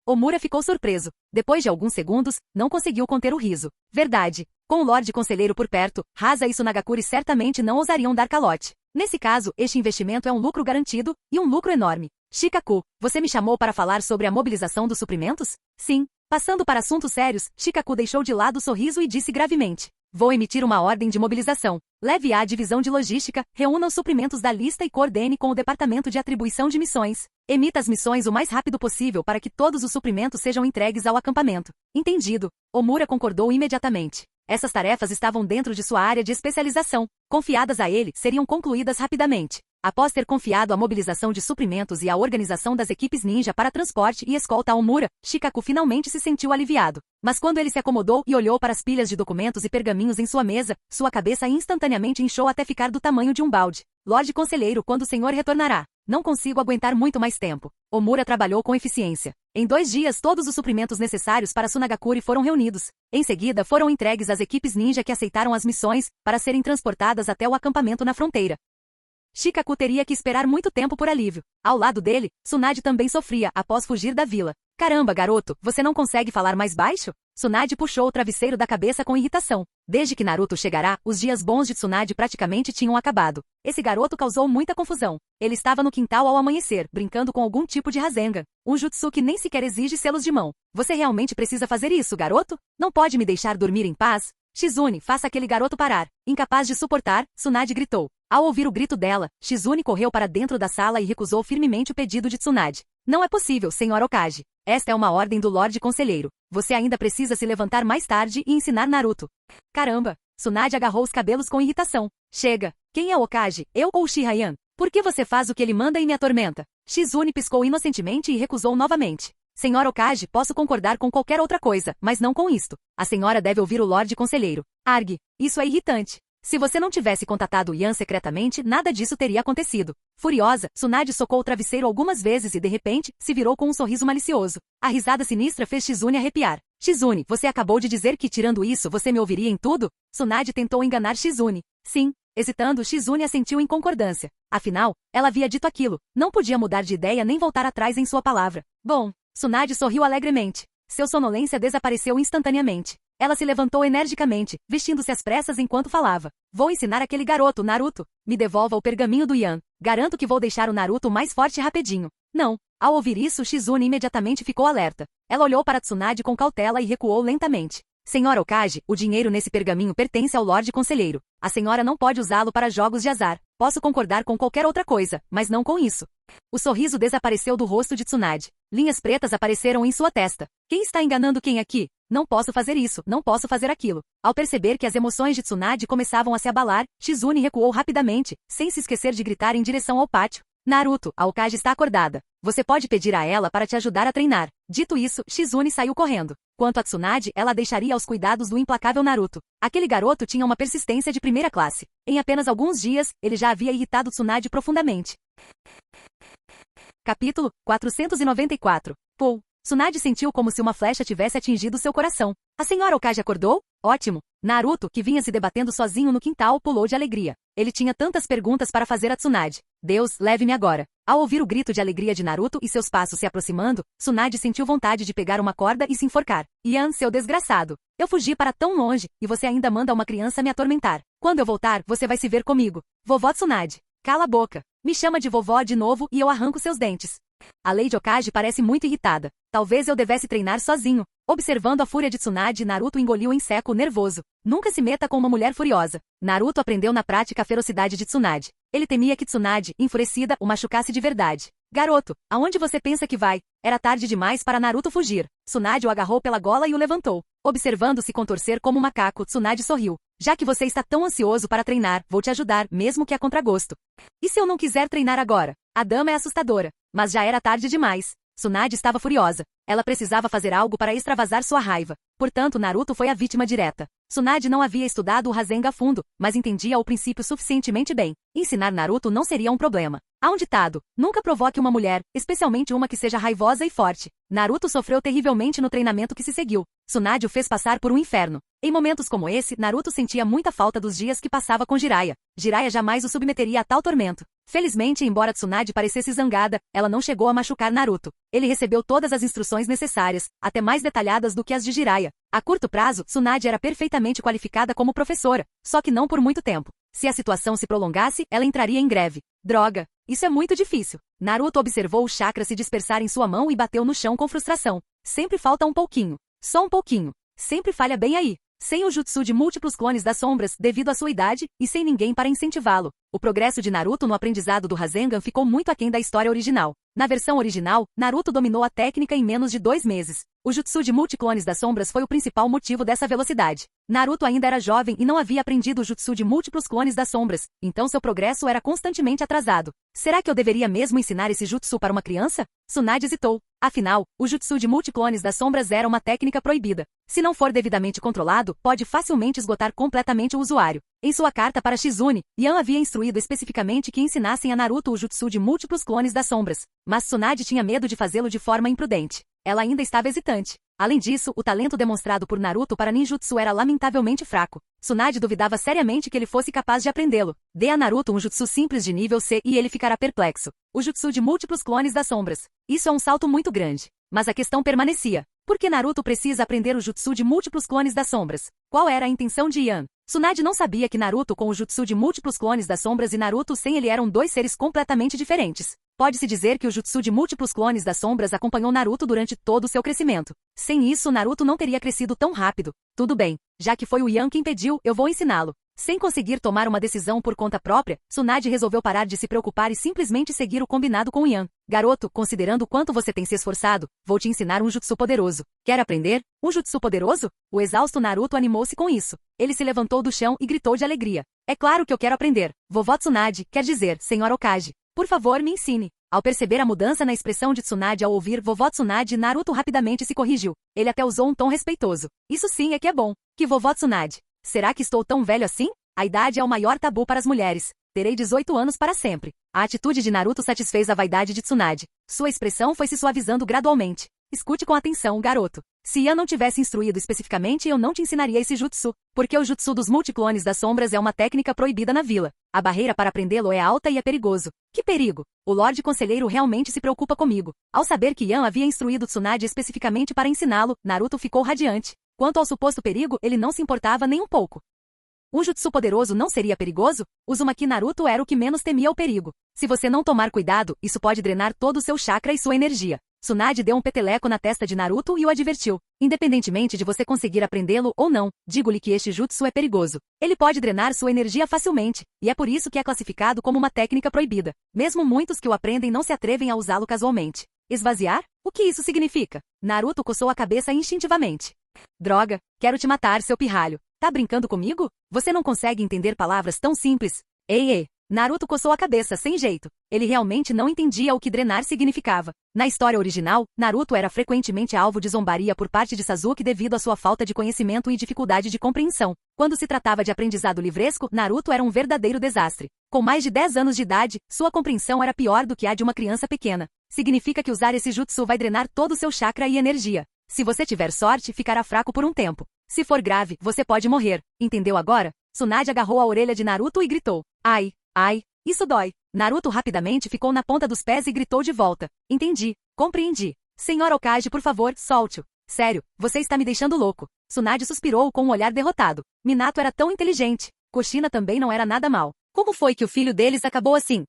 Speaker 2: Omura ficou surpreso. Depois de alguns segundos, não conseguiu conter o riso. Verdade. Com o Lorde Conselheiro por perto, Rasa e Tsunagakuri certamente não ousariam dar calote. Nesse caso, este investimento é um lucro garantido, e um lucro enorme. Shikaku, você me chamou para falar sobre a mobilização dos suprimentos? Sim. Passando para assuntos sérios, Shikaku deixou de lado o sorriso e disse gravemente. Vou emitir uma ordem de mobilização. Leve à divisão de logística, reúna os suprimentos da lista e coordene com o departamento de atribuição de missões. Emita as missões o mais rápido possível para que todos os suprimentos sejam entregues ao acampamento. Entendido. Omura concordou imediatamente. Essas tarefas estavam dentro de sua área de especialização. Confiadas a ele, seriam concluídas rapidamente. Após ter confiado a mobilização de suprimentos e a organização das equipes ninja para transporte e escolta a Omura, Shikaku finalmente se sentiu aliviado. Mas quando ele se acomodou e olhou para as pilhas de documentos e pergaminhos em sua mesa, sua cabeça instantaneamente inchou até ficar do tamanho de um balde. Lorde Conselheiro, quando o senhor retornará? Não consigo aguentar muito mais tempo. Omura trabalhou com eficiência. Em 2 dias todos os suprimentos necessários para Sunagakure foram reunidos. Em seguida foram entregues às equipes ninja que aceitaram as missões, para serem transportadas até o acampamento na fronteira. Shikaku teria que esperar muito tempo por alívio. Ao lado dele, Tsunade também sofria após fugir da vila. Caramba, garoto, você não consegue falar mais baixo? Tsunade puxou o travesseiro da cabeça com irritação. Desde que Naruto chegará, os dias bons de Tsunade praticamente tinham acabado. Esse garoto causou muita confusão. Ele estava no quintal ao amanhecer, brincando com algum tipo de Rasengan. Um jutsu que nem sequer exige selos de mão. Você realmente precisa fazer isso, garoto? Não pode me deixar dormir em paz? Shizune, faça aquele garoto parar. Incapaz de suportar, Tsunade gritou. Ao ouvir o grito dela, Shizune correu para dentro da sala e recusou firmemente o pedido de Tsunade. Não é possível, Sr. Okage. Esta é uma ordem do Lorde Conselheiro. Você ainda precisa se levantar mais tarde e ensinar Naruto. Caramba! Tsunade agarrou os cabelos com irritação. Chega! Quem é o Okage, eu ou Shirayan? Por que você faz o que ele manda e me atormenta? Shizune piscou inocentemente e recusou novamente. Senhora Okage, posso concordar com qualquer outra coisa, mas não com isto. A senhora deve ouvir o Lorde Conselheiro. Argue. Isso é irritante. Se você não tivesse contatado Yan secretamente, nada disso teria acontecido. Furiosa, Tsunade socou o travesseiro algumas vezes e de repente, se virou com um sorriso malicioso. A risada sinistra fez Shizune arrepiar. Shizune, você acabou de dizer que tirando isso você me ouviria em tudo? Tsunade tentou enganar Shizune. Sim. Hesitando, Shizune assentiu em concordância. Afinal, ela havia dito aquilo. Não podia mudar de ideia nem voltar atrás em sua palavra. Bom, Tsunade sorriu alegremente. Seu sonolência desapareceu instantaneamente. Ela se levantou energicamente, vestindo-se às pressas enquanto falava. Vou ensinar aquele garoto, Naruto. Me devolva o pergaminho do Yan. Garanto que vou deixar o Naruto mais forte rapidinho. Não. Ao ouvir isso, Shizune imediatamente ficou alerta. Ela olhou para Tsunade com cautela e recuou lentamente. Senhora Okage, o dinheiro nesse pergaminho pertence ao Lorde Conselheiro. A senhora não pode usá-lo para jogos de azar. Posso concordar com qualquer outra coisa, mas não com isso. O sorriso desapareceu do rosto de Tsunade. Linhas pretas apareceram em sua testa. Quem está enganando quem aqui? Não posso fazer isso, não posso fazer aquilo. Ao perceber que as emoções de Tsunade começavam a se abalar, Shizune recuou rapidamente, sem se esquecer de gritar em direção ao pátio. Naruto, a Okage está acordada. Você pode pedir a ela para te ajudar a treinar. Dito isso, Shizune saiu correndo. Quanto a Tsunade, ela deixaria aos cuidados do implacável Naruto. Aquele garoto tinha uma persistência de primeira classe. Em apenas alguns dias, ele já havia irritado Tsunade profundamente. Capítulo 494. Paul. Tsunade sentiu como se uma flecha tivesse atingido seu coração. A senhora Okage acordou? Ótimo! Naruto, que vinha se debatendo sozinho no quintal, pulou de alegria. Ele tinha tantas perguntas para fazer a Tsunade. Deus, leve-me agora. Ao ouvir o grito de alegria de Naruto e seus passos se aproximando, Tsunade sentiu vontade de pegar uma corda e se enforcar. Yan, seu desgraçado. Eu fugi para tão longe, e você ainda manda uma criança me atormentar. Quando eu voltar, você vai se ver comigo. Vovó Tsunade. Cala a boca. Me chama de vovó de novo e eu arranco seus dentes. A Lady Okage parece muito irritada. Talvez eu devesse treinar sozinho. Observando a fúria de Tsunade, Naruto engoliu em seco, nervoso. Nunca se meta com uma mulher furiosa. Naruto aprendeu na prática a ferocidade de Tsunade. Ele temia que Tsunade, enfurecida, o machucasse de verdade. Garoto, aonde você pensa que vai? Era tarde demais para Naruto fugir. Tsunade o agarrou pela gola e o levantou. Observando-se contorcer como um macaco, Tsunade sorriu. Já que você está tão ansioso para treinar, vou te ajudar, mesmo que a contragosto. E se eu não quiser treinar agora? A dama é assustadora. Mas já era tarde demais. Tsunade estava furiosa. Ela precisava fazer algo para extravasar sua raiva. Portanto, Naruto foi a vítima direta. Tsunade não havia estudado o Rasengan a fundo, mas entendia o princípio suficientemente bem. Ensinar Naruto não seria um problema. Há um ditado: nunca provoque uma mulher, especialmente uma que seja raivosa e forte. Naruto sofreu terrivelmente no treinamento que se seguiu. Tsunade o fez passar por um inferno. Em momentos como esse, Naruto sentia muita falta dos dias que passava com Jiraiya. Jiraiya jamais o submeteria a tal tormento. Felizmente, embora Tsunade parecesse zangada, ela não chegou a machucar Naruto. Ele recebeu todas as instruções necessárias, até mais detalhadas do que as de Jiraiya. A curto prazo, Tsunade era perfeitamente qualificada como professora, só que não por muito tempo. Se a situação se prolongasse, ela entraria em greve. Droga! Isso é muito difícil. Naruto observou o chakra se dispersar em sua mão e bateu no chão com frustração. Sempre falta um pouquinho. Só um pouquinho. Sempre falha bem aí. sem o jutsu de múltiplos clones das sombras devido à sua idade e sem ninguém para incentivá-lo. O progresso de Naruto no aprendizado do Rasengan ficou muito aquém da história original. Na versão original, Naruto dominou a técnica em menos de 2 meses. O jutsu de multiclones das sombras foi o principal motivo dessa velocidade. Naruto ainda era jovem e não havia aprendido o jutsu de múltiplos clones das sombras, então seu progresso era constantemente atrasado. Será que eu deveria mesmo ensinar esse jutsu para uma criança? Tsunade hesitou. Afinal, o jutsu de multiclones das sombras era uma técnica proibida. Se não for devidamente controlado, pode facilmente esgotar completamente o usuário. Em sua carta para Shizune, Yan havia instruído especificamente que ensinassem a Naruto o jutsu de múltiplos clones das sombras. Mas Tsunade tinha medo de fazê-lo de forma imprudente. Ela ainda estava hesitante. Além disso, o talento demonstrado por Naruto para ninjutsu era lamentavelmente fraco. Tsunade duvidava seriamente que ele fosse capaz de aprendê-lo. Dê a Naruto um jutsu simples de nível C e ele ficará perplexo. O jutsu de múltiplos clones das sombras. Isso é um salto muito grande. Mas a questão permanecia. Por que Naruto precisa aprender o jutsu de múltiplos clones das sombras? Qual era a intenção de Yan? Tsunade não sabia que Naruto com o jutsu de múltiplos clones das sombras e Naruto sem ele eram dois seres completamente diferentes. Pode-se dizer que o jutsu de múltiplos clones das sombras acompanhou Naruto durante todo o seu crescimento. Sem isso, Naruto não teria crescido tão rápido. Tudo bem, já que foi o Yan quem pediu, eu vou ensiná-lo. Sem conseguir tomar uma decisão por conta própria, Tsunade resolveu parar de se preocupar e simplesmente seguir o combinado com Yan. Garoto, considerando o quanto você tem se esforçado, vou te ensinar um jutsu poderoso. Quer aprender? Um jutsu poderoso? O exausto Naruto animou-se com isso. Ele se levantou do chão e gritou de alegria. É claro que eu quero aprender. Vovó Tsunade, quer dizer, Senhor Hokage. Por favor, me ensine. Ao perceber a mudança na expressão de Tsunade ao ouvir Vovó Tsunade, Naruto rapidamente se corrigiu. Ele até usou um tom respeitoso. Isso sim é que é bom. Que Vovó Tsunade? Será que estou tão velho assim? A idade é o maior tabu para as mulheres. Terei 18 anos para sempre. A atitude de Naruto satisfez a vaidade de Tsunade. Sua expressão foi se suavizando gradualmente. Escute com atenção, garoto. Se Yan não tivesse instruído especificamente, eu não te ensinaria esse jutsu, porque o jutsu dos multiclones das sombras é uma técnica proibida na vila. A barreira para aprendê-lo é alta e é perigoso. Que perigo! O Lorde Conselheiro realmente se preocupa comigo. Ao saber que Yan havia instruído Tsunade especificamente para ensiná-lo, Naruto ficou radiante. Quanto ao suposto perigo, ele não se importava nem um pouco. Um jutsu poderoso não seria perigoso? Uzumaki Naruto era o que menos temia o perigo. Se você não tomar cuidado, isso pode drenar todo o seu chakra e sua energia. Tsunade deu um peteleco na testa de Naruto e o advertiu. Independentemente de você conseguir aprendê-lo ou não, digo-lhe que este jutsu é perigoso. Ele pode drenar sua energia facilmente, e é por isso que é classificado como uma técnica proibida. Mesmo muitos que o aprendem não se atrevem a usá-lo casualmente. Esvaziar? O que isso significa? Naruto coçou a cabeça instintivamente. Droga, quero te matar, seu pirralho. Tá brincando comigo? Você não consegue entender palavras tão simples? Ei! Naruto coçou a cabeça sem jeito. Ele realmente não entendia o que drenar significava. Na história original, Naruto era frequentemente alvo de zombaria por parte de Sasuke devido à sua falta de conhecimento e dificuldade de compreensão. Quando se tratava de aprendizado livresco, Naruto era um verdadeiro desastre. Com mais de 10 anos de idade, sua compreensão era pior do que a de uma criança pequena. Significa que usar esse jutsu vai drenar todo o seu chakra e energia. Se você tiver sorte, ficará fraco por um tempo. Se for grave, você pode morrer. Entendeu agora? Tsunade agarrou a orelha de Naruto e gritou. Ai! Ai, isso dói. Naruto rapidamente ficou na ponta dos pés e gritou de volta. Entendi. Compreendi. Senhor Hokage, por favor, solte-o. Sério, você está me deixando louco. Tsunade suspirou com um olhar derrotado. Minato era tão inteligente. Kushina também não era nada mal. Como foi que o filho deles acabou assim?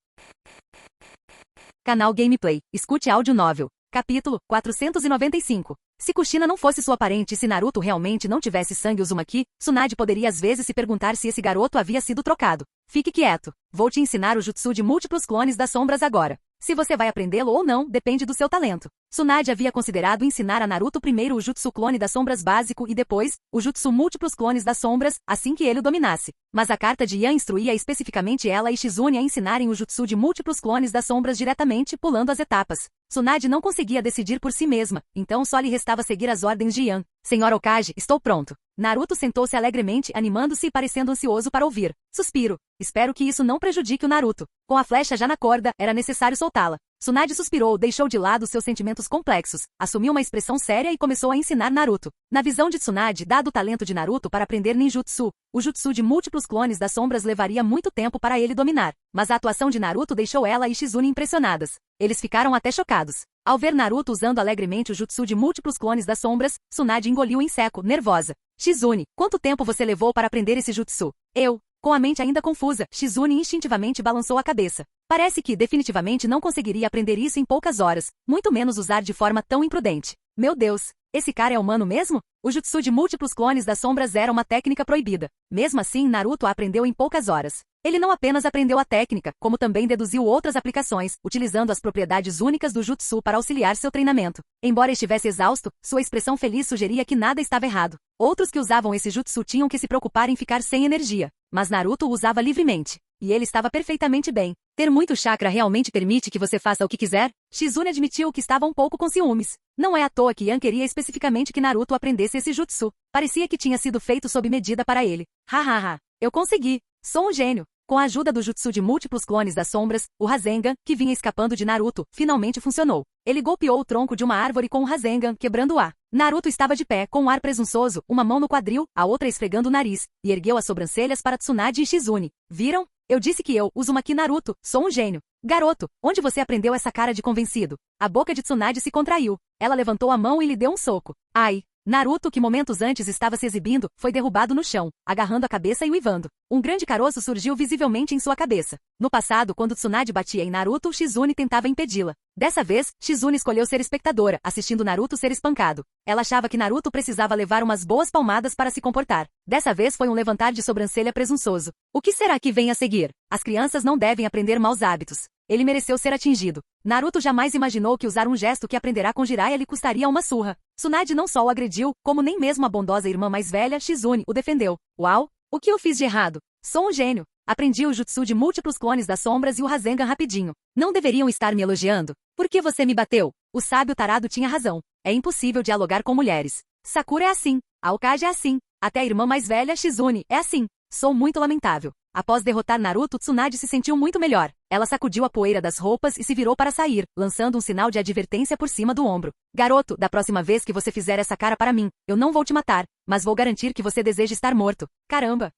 Speaker 2: Canal Gameplay. Escute áudio novel. Capítulo 495. Se Kushina não fosse sua parente e se Naruto realmente não tivesse sangue Uzumaki, Tsunade poderia às vezes se perguntar se esse garoto havia sido trocado. Fique quieto. Vou te ensinar o jutsu de múltiplos clones das sombras agora. Se você vai aprendê-lo ou não, depende do seu talento. Tsunade havia considerado ensinar a Naruto primeiro o jutsu clone das sombras básico e depois, o jutsu múltiplos clones das sombras, assim que ele o dominasse. Mas a carta de Yan instruía especificamente ela e Shizune a ensinarem o jutsu de múltiplos clones das sombras diretamente, pulando as etapas. Tsunade não conseguia decidir por si mesma, então só lhe restava seguir as ordens de Yan. Senhor Hokage, estou pronto. Naruto sentou-se alegremente, animando-se e parecendo ansioso para ouvir. Suspiro. Espero que isso não prejudique o Naruto. Com a flecha já na corda, era necessário soltá-la. Tsunade suspirou, deixou de lado seus sentimentos complexos, assumiu uma expressão séria e começou a ensinar Naruto. Na visão de Tsunade, dado o talento de Naruto para aprender ninjutsu, o jutsu de múltiplos clones das sombras levaria muito tempo para ele dominar. Mas a atuação de Naruto deixou ela e Shizune impressionadas. Eles ficaram até chocados. Ao ver Naruto usando alegremente o jutsu de múltiplos clones das sombras, Tsunade engoliu em seco, nervosa. Shizune, quanto tempo você levou para aprender esse jutsu? Eu. Com a mente ainda confusa, Shizune instintivamente balançou a cabeça. Parece que definitivamente não conseguiria aprender isso em poucas horas, muito menos usar de forma tão imprudente. Meu Deus! Esse cara é humano mesmo? O jutsu de múltiplos clones das sombras era uma técnica proibida. Mesmo assim, Naruto a aprendeu em poucas horas. Ele não apenas aprendeu a técnica, como também deduziu outras aplicações, utilizando as propriedades únicas do jutsu para auxiliar seu treinamento. Embora estivesse exausto, sua expressão feliz sugeria que nada estava errado. Outros que usavam esse jutsu tinham que se preocupar em ficar sem energia. Mas Naruto o usava livremente. E ele estava perfeitamente bem. Ter muito chakra realmente permite que você faça o que quiser? Shizune admitiu que estava um pouco com ciúmes. Não é à toa que Yan queria especificamente que Naruto aprendesse esse jutsu. Parecia que tinha sido feito sob medida para ele. Hahaha. Eu consegui. Sou um gênio. Com a ajuda do jutsu de múltiplos clones das sombras, o Rasengan, que vinha escapando de Naruto, finalmente funcionou. Ele golpeou o tronco de uma árvore com o Rasengan, quebrando-a. Naruto estava de pé, com um ar presunçoso, uma mão no quadril, a outra esfregando o nariz, e ergueu as sobrancelhas para Tsunade e Shizune. Viram? Eu disse que eu, Uzumaki Naruto, sou um gênio. Garoto, onde você aprendeu essa cara de convencido? A boca de Tsunade se contraiu. Ela levantou a mão e lhe deu um soco. Ai! Naruto, que momentos antes estava se exibindo, foi derrubado no chão, agarrando a cabeça e uivando. Um grande caroço surgiu visivelmente em sua cabeça. No passado, quando Tsunade batia em Naruto, Shizune tentava impedi-la. Dessa vez, Shizune escolheu ser espectadora, assistindo Naruto ser espancado. Ela achava que Naruto precisava levar umas boas palmadas para se comportar. Dessa vez foi um levantar de sobrancelha presunçoso. O que será que vem a seguir? As crianças não devem aprender maus hábitos. Ele mereceu ser atingido. Naruto jamais imaginou que usar um gesto que aprenderá com Jiraiya lhe custaria uma surra. Tsunade não só o agrediu, como nem mesmo a bondosa irmã mais velha, Shizune, o defendeu. Uau! O que eu fiz de errado? Sou um gênio. Aprendi o jutsu de múltiplos clones das sombras e o Rasengan rapidinho. Não deveriam estar me elogiando? Por que você me bateu? O sábio tarado tinha razão. É impossível dialogar com mulheres. Sakura é assim. Aokage é assim. Até a irmã mais velha, Shizune, é assim. Sou muito lamentável. Após derrotar Naruto, Tsunade se sentiu muito melhor. Ela sacudiu a poeira das roupas e se virou para sair, lançando um sinal de advertência por cima do ombro. Garoto, da próxima vez que você fizer essa cara para mim, eu não vou te matar, mas vou garantir que você deseja estar morto. Caramba!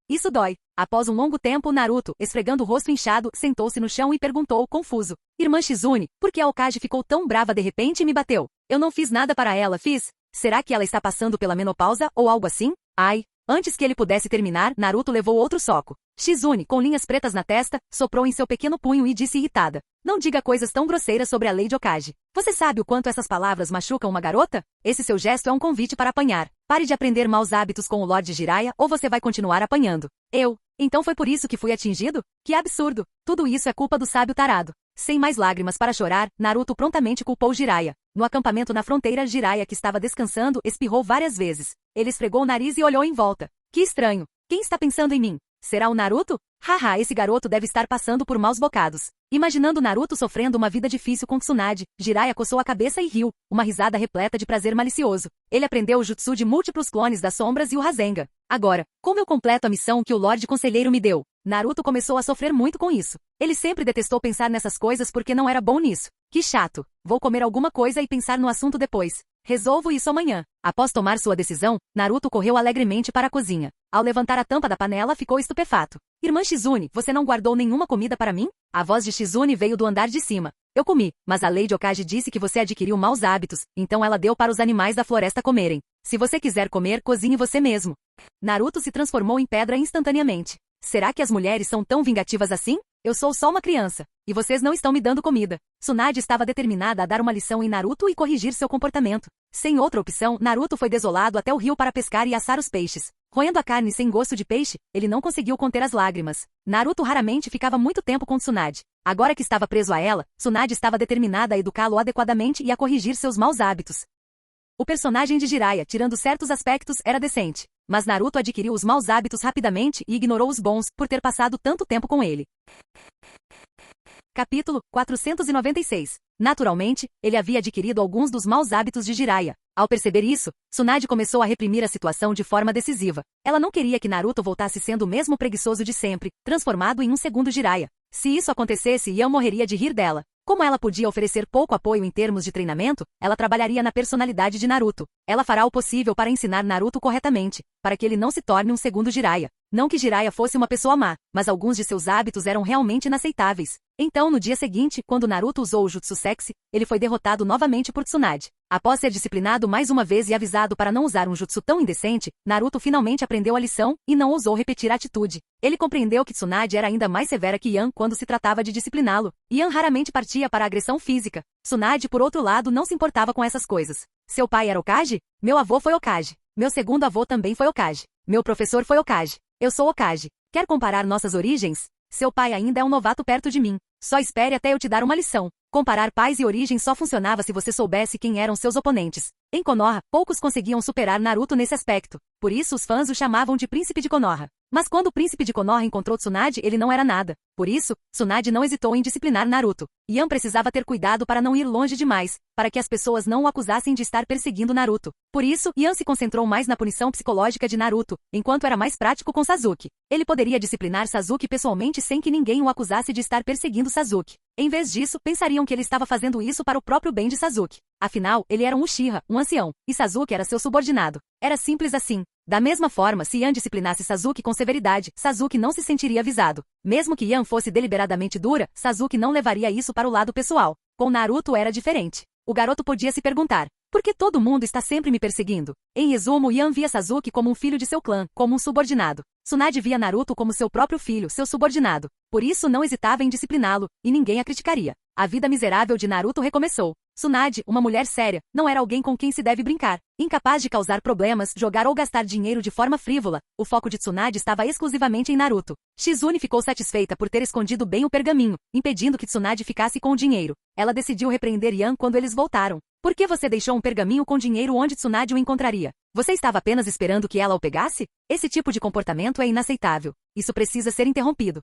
Speaker 2: Isso dói. Após um longo tempo, Naruto, esfregando o rosto inchado, sentou-se no chão e perguntou, confuso. Irmã Shizune, por que a Aokage ficou tão brava de repente e me bateu? Eu não fiz nada para ela, fiz? Será que ela está passando pela menopausa ou algo assim? Ai! Antes que ele pudesse terminar, Naruto levou outro soco. Shizune, com linhas pretas na testa, soprou em seu pequeno punho e disse irritada. Não diga coisas tão grosseiras sobre a Lady Hokage. Você sabe o quanto essas palavras machucam uma garota? Esse seu gesto é um convite para apanhar. Pare de aprender maus hábitos com o Lord Jiraiya ou você vai continuar apanhando. Então foi por isso que fui atingido? Que absurdo! Tudo isso é culpa do sábio tarado. Sem mais lágrimas para chorar, Naruto prontamente culpou Jiraiya. No acampamento na fronteira, Jiraiya, que estava descansando, espirrou várias vezes. Ele esfregou o nariz e olhou em volta. Que estranho. Quem está pensando em mim? Será o Naruto? Haha, esse garoto deve estar passando por maus bocados. Imaginando Naruto sofrendo uma vida difícil com Tsunade, Jiraiya coçou a cabeça e riu, uma risada repleta de prazer malicioso. Ele aprendeu o jutsu de múltiplos clones das sombras e o Rasengan. Agora, como eu completo a missão que o Lorde Conselheiro me deu? Naruto começou a sofrer muito com isso. Ele sempre detestou pensar nessas coisas porque não era bom nisso. Que chato. Vou comer alguma coisa e pensar no assunto depois. Resolvo isso amanhã. Após tomar sua decisão, Naruto correu alegremente para a cozinha. Ao levantar a tampa da panela, ficou estupefato. Irmã Shizune, você não guardou nenhuma comida para mim? A voz de Shizune veio do andar de cima. Eu comi, mas a Lady Hokage disse que você adquiriu maus hábitos, então ela deu para os animais da floresta comerem. Se você quiser comer, cozinhe você mesmo. Naruto se transformou em pedra instantaneamente. Será que as mulheres são tão vingativas assim? Eu sou só uma criança, e vocês não estão me dando comida. Tsunade estava determinada a dar uma lição em Naruto e corrigir seu comportamento. Sem outra opção, Naruto foi desolado até o rio para pescar e assar os peixes. Roendo a carne sem gosto de peixe, ele não conseguiu conter as lágrimas. Naruto raramente ficava muito tempo com Tsunade. Agora que estava preso a ela, Tsunade estava determinada a educá-lo adequadamente e a corrigir seus maus hábitos. O personagem de Jiraiya, tirando certos aspectos, era decente. Mas Naruto adquiriu os maus hábitos rapidamente e ignorou os bons, por ter passado tanto tempo com ele. Capítulo 496. Naturalmente, ele havia adquirido alguns dos maus hábitos de Jiraiya. Ao perceber isso, Tsunade começou a reprimir a situação de forma decisiva. Ela não queria que Naruto voltasse sendo o mesmo preguiçoso de sempre, transformado em um segundo Jiraiya. Se isso acontecesse, Yan morreria de rir dela. Como ela podia oferecer pouco apoio em termos de treinamento, ela trabalharia na personalidade de Naruto. Ela fará o possível para ensinar Naruto corretamente, para que ele não se torne um segundo Jiraiya. Não que Jiraiya fosse uma pessoa má, mas alguns de seus hábitos eram realmente inaceitáveis. Então, no dia seguinte, quando Naruto usou o Jutsu Sexy, ele foi derrotado novamente por Tsunade. Após ser disciplinado mais uma vez e avisado para não usar um jutsu tão indecente, Naruto finalmente aprendeu a lição e não ousou repetir a atitude. Ele compreendeu que Tsunade era ainda mais severa que Yan quando se tratava de discipliná-lo. Yan raramente partia para a agressão física. Tsunade, por outro lado, não se importava com essas coisas. Seu pai era Hokage? Meu avô foi Hokage. Meu segundo avô também foi Hokage. Meu professor foi Hokage. Eu sou Hokage. Quer comparar nossas origens? Seu pai ainda é um novato perto de mim. Só espere até eu te dar uma lição. Comparar pais e origens só funcionava se você soubesse quem eram seus oponentes. Em Konoha, poucos conseguiam superar Naruto nesse aspecto. Por isso os fãs o chamavam de Príncipe de Konoha. Mas quando o Príncipe de Konoha encontrou Tsunade, ele não era nada. Por isso, Tsunade não hesitou em disciplinar Naruto. Yan precisava ter cuidado para não ir longe demais, para que as pessoas não o acusassem de estar perseguindo Naruto. Por isso, Yan se concentrou mais na punição psicológica de Naruto, enquanto era mais prático com Sasuke. Ele poderia disciplinar Sasuke pessoalmente sem que ninguém o acusasse de estar perseguindo Sasuke. Em vez disso, pensariam que ele estava fazendo isso para o próprio bem de Sasuke. Afinal, ele era um Uchiha, um ancião, e Sasuke era seu subordinado. Era simples assim. Da mesma forma, se Yan disciplinasse Sasuke com severidade, Sasuke não se sentiria avisado. Mesmo que Yan fosse deliberadamente dura, Sasuke não levaria isso para o lado pessoal. Com Naruto era diferente. O garoto podia se perguntar: por que todo mundo está sempre me perseguindo? Em resumo, Yan via Sasuke como um filho de seu clã, como um subordinado. Tsunade via Naruto como seu próprio filho, seu subordinado. Por isso não hesitava em discipliná-lo, e ninguém a criticaria. A vida miserável de Naruto recomeçou. Tsunade, uma mulher séria, não era alguém com quem se deve brincar. Incapaz de causar problemas, jogar ou gastar dinheiro de forma frívola, o foco de Tsunade estava exclusivamente em Naruto. Shizune ficou satisfeita por ter escondido bem o pergaminho, impedindo que Tsunade ficasse com o dinheiro. Ela decidiu repreender Yan quando eles voltaram. Por que você deixou um pergaminho com dinheiro onde Tsunade o encontraria? Você estava apenas esperando que ela o pegasse? Esse tipo de comportamento é inaceitável. Isso precisa ser interrompido.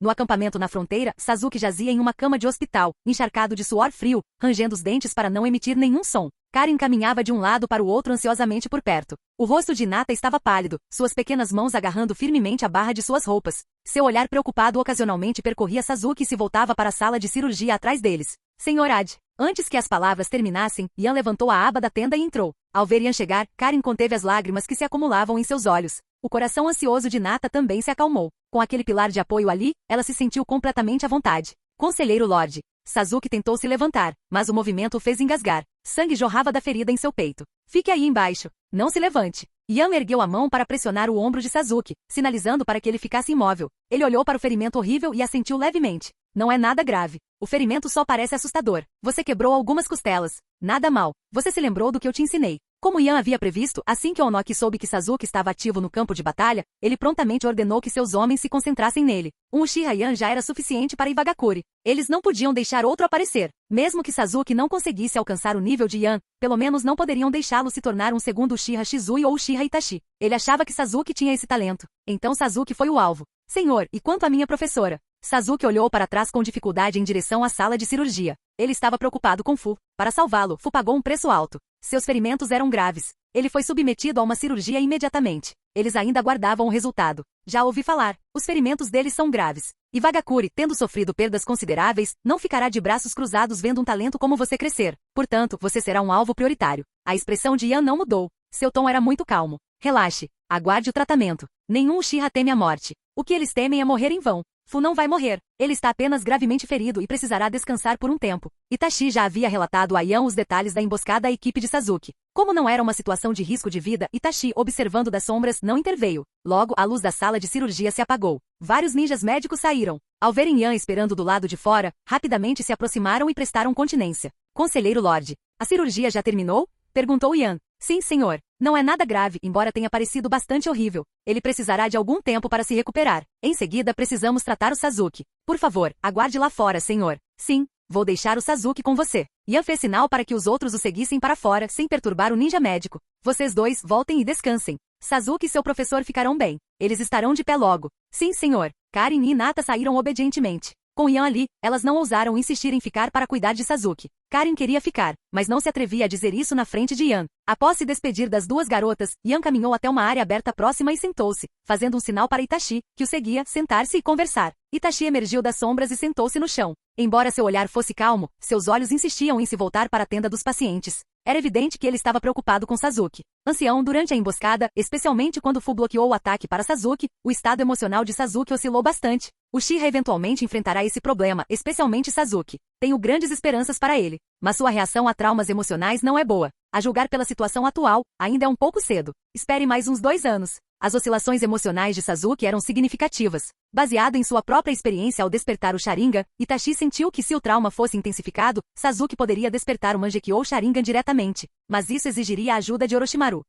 Speaker 2: No acampamento na fronteira, Sasuke jazia em uma cama de hospital, encharcado de suor frio, rangendo os dentes para não emitir nenhum som. Karin caminhava de um lado para o outro ansiosamente por perto. O rosto de Hinata estava pálido, suas pequenas mãos agarrando firmemente a barra de suas roupas. Seu olhar preocupado ocasionalmente percorria Sasuke e se voltava para a sala de cirurgia atrás deles. Senhor Ad. Antes que as palavras terminassem, Yan levantou a aba da tenda e entrou. Ao ver Yan chegar, Karin conteve as lágrimas que se acumulavam em seus olhos. O coração ansioso de Hinata também se acalmou. Com aquele pilar de apoio ali, ela se sentiu completamente à vontade. Conselheiro Lorde. Sasuke tentou se levantar, mas o movimento o fez engasgar. Sangue jorrava da ferida em seu peito. Fique aí embaixo. Não se levante. Yan ergueu a mão para pressionar o ombro de Sasuke, sinalizando para que ele ficasse imóvel. Ele olhou para o ferimento horrível e assentiu levemente. Não é nada grave. O ferimento só parece assustador. Você quebrou algumas costelas. Nada mal. Você se lembrou do que eu te ensinei. Como Yan havia previsto, assim que Onoki soube que Sasuke estava ativo no campo de batalha, ele prontamente ordenou que seus homens se concentrassem nele. Um Uchiha Yan já era suficiente para Iwagakure. Eles não podiam deixar outro aparecer. Mesmo que Sasuke não conseguisse alcançar o nível de Yan, pelo menos não poderiam deixá-lo se tornar um segundo Uchiha Shizui ou Uchiha Itachi. Ele achava que Sasuke tinha esse talento. Então Sasuke foi o alvo. Senhor, e quanto à minha professora? Sasuke olhou para trás com dificuldade em direção à sala de cirurgia. Ele estava preocupado com Fu. Para salvá-lo, Fu pagou um preço alto. Seus ferimentos eram graves. Ele foi submetido a uma cirurgia imediatamente. Eles ainda aguardavam o resultado. Já ouvi falar. Os ferimentos deles são graves. Iwagakure, tendo sofrido perdas consideráveis, não ficará de braços cruzados vendo um talento como você crescer. Portanto, você será um alvo prioritário. A expressão de Yan não mudou. Seu tom era muito calmo. Relaxe. Aguarde o tratamento. Nenhum Uchiha teme a morte. O que eles temem é morrer em vão. Fu não vai morrer. Ele está apenas gravemente ferido e precisará descansar por um tempo. Itachi já havia relatado a Yan os detalhes da emboscada à equipe de Sasuke. Como não era uma situação de risco de vida, Itachi, observando das sombras, não interveio. Logo, a luz da sala de cirurgia se apagou. Vários ninjas médicos saíram. Ao verem Yan esperando do lado de fora, rapidamente se aproximaram e prestaram continência. Conselheiro Lorde, a cirurgia já terminou? Perguntou Yan. Sim, senhor. Não é nada grave, embora tenha parecido bastante horrível. Ele precisará de algum tempo para se recuperar. Em seguida, precisamos tratar o Sasuke. Por favor, aguarde lá fora, senhor. Sim, vou deixar o Sasuke com você. Yan fez sinal para que os outros o seguissem para fora, sem perturbar o ninja médico. Vocês dois, voltem e descansem. Sasuke e seu professor ficarão bem. Eles estarão de pé logo. Sim, senhor. Karin e Hinata saíram obedientemente. Com Yan ali, elas não ousaram insistir em ficar para cuidar de Sasuke. Karin queria ficar, mas não se atrevia a dizer isso na frente de Yan. Após se despedir das duas garotas, Yan caminhou até uma área aberta próxima e sentou-se, fazendo um sinal para Itachi, que o seguia, sentar-se e conversar. Itachi emergiu das sombras e sentou-se no chão. Embora seu olhar fosse calmo, seus olhos insistiam em se voltar para a tenda dos pacientes. Era evidente que ele estava preocupado com Sasuke. Ancião, durante a emboscada, especialmente quando Fu bloqueou o ataque para Sasuke, o estado emocional de Sasuke oscilou bastante. O Uchiha eventualmente enfrentará esse problema, especialmente Sasuke. Tenho grandes esperanças para ele, mas sua reação a traumas emocionais não é boa. A julgar pela situação atual, ainda é um pouco cedo. Espere mais uns 2 anos. As oscilações emocionais de Sasuke eram significativas. Baseado em sua própria experiência ao despertar o Sharingan, Itachi sentiu que se o trauma fosse intensificado, Sasuke poderia despertar o Mangekyou Sharingan diretamente. Mas isso exigiria a ajuda de Orochimaru.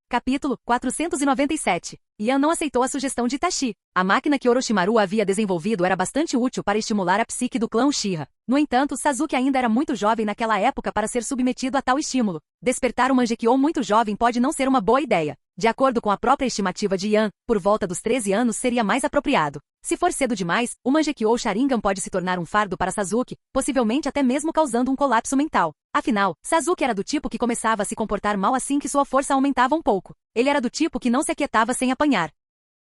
Speaker 2: Capítulo 497. Ian não aceitou a sugestão de Itachi. A máquina que Orochimaru havia desenvolvido era bastante útil para estimular a psique do clã Uchiha. No entanto, Sasuke ainda era muito jovem naquela época para ser submetido a tal estímulo. Despertar um Mangekyou muito jovem pode não ser uma boa ideia. De acordo com a própria estimativa de Ian, por volta dos 13 anos seria mais apropriado. Se for cedo demais, o Mangekyou Sharingan pode se tornar um fardo para Sasuke, possivelmente até mesmo causando um colapso mental. Afinal, Sasuke era do tipo que começava a se comportar mal assim que sua força aumentava um pouco. Ele era do tipo que não se aquietava sem apanhar.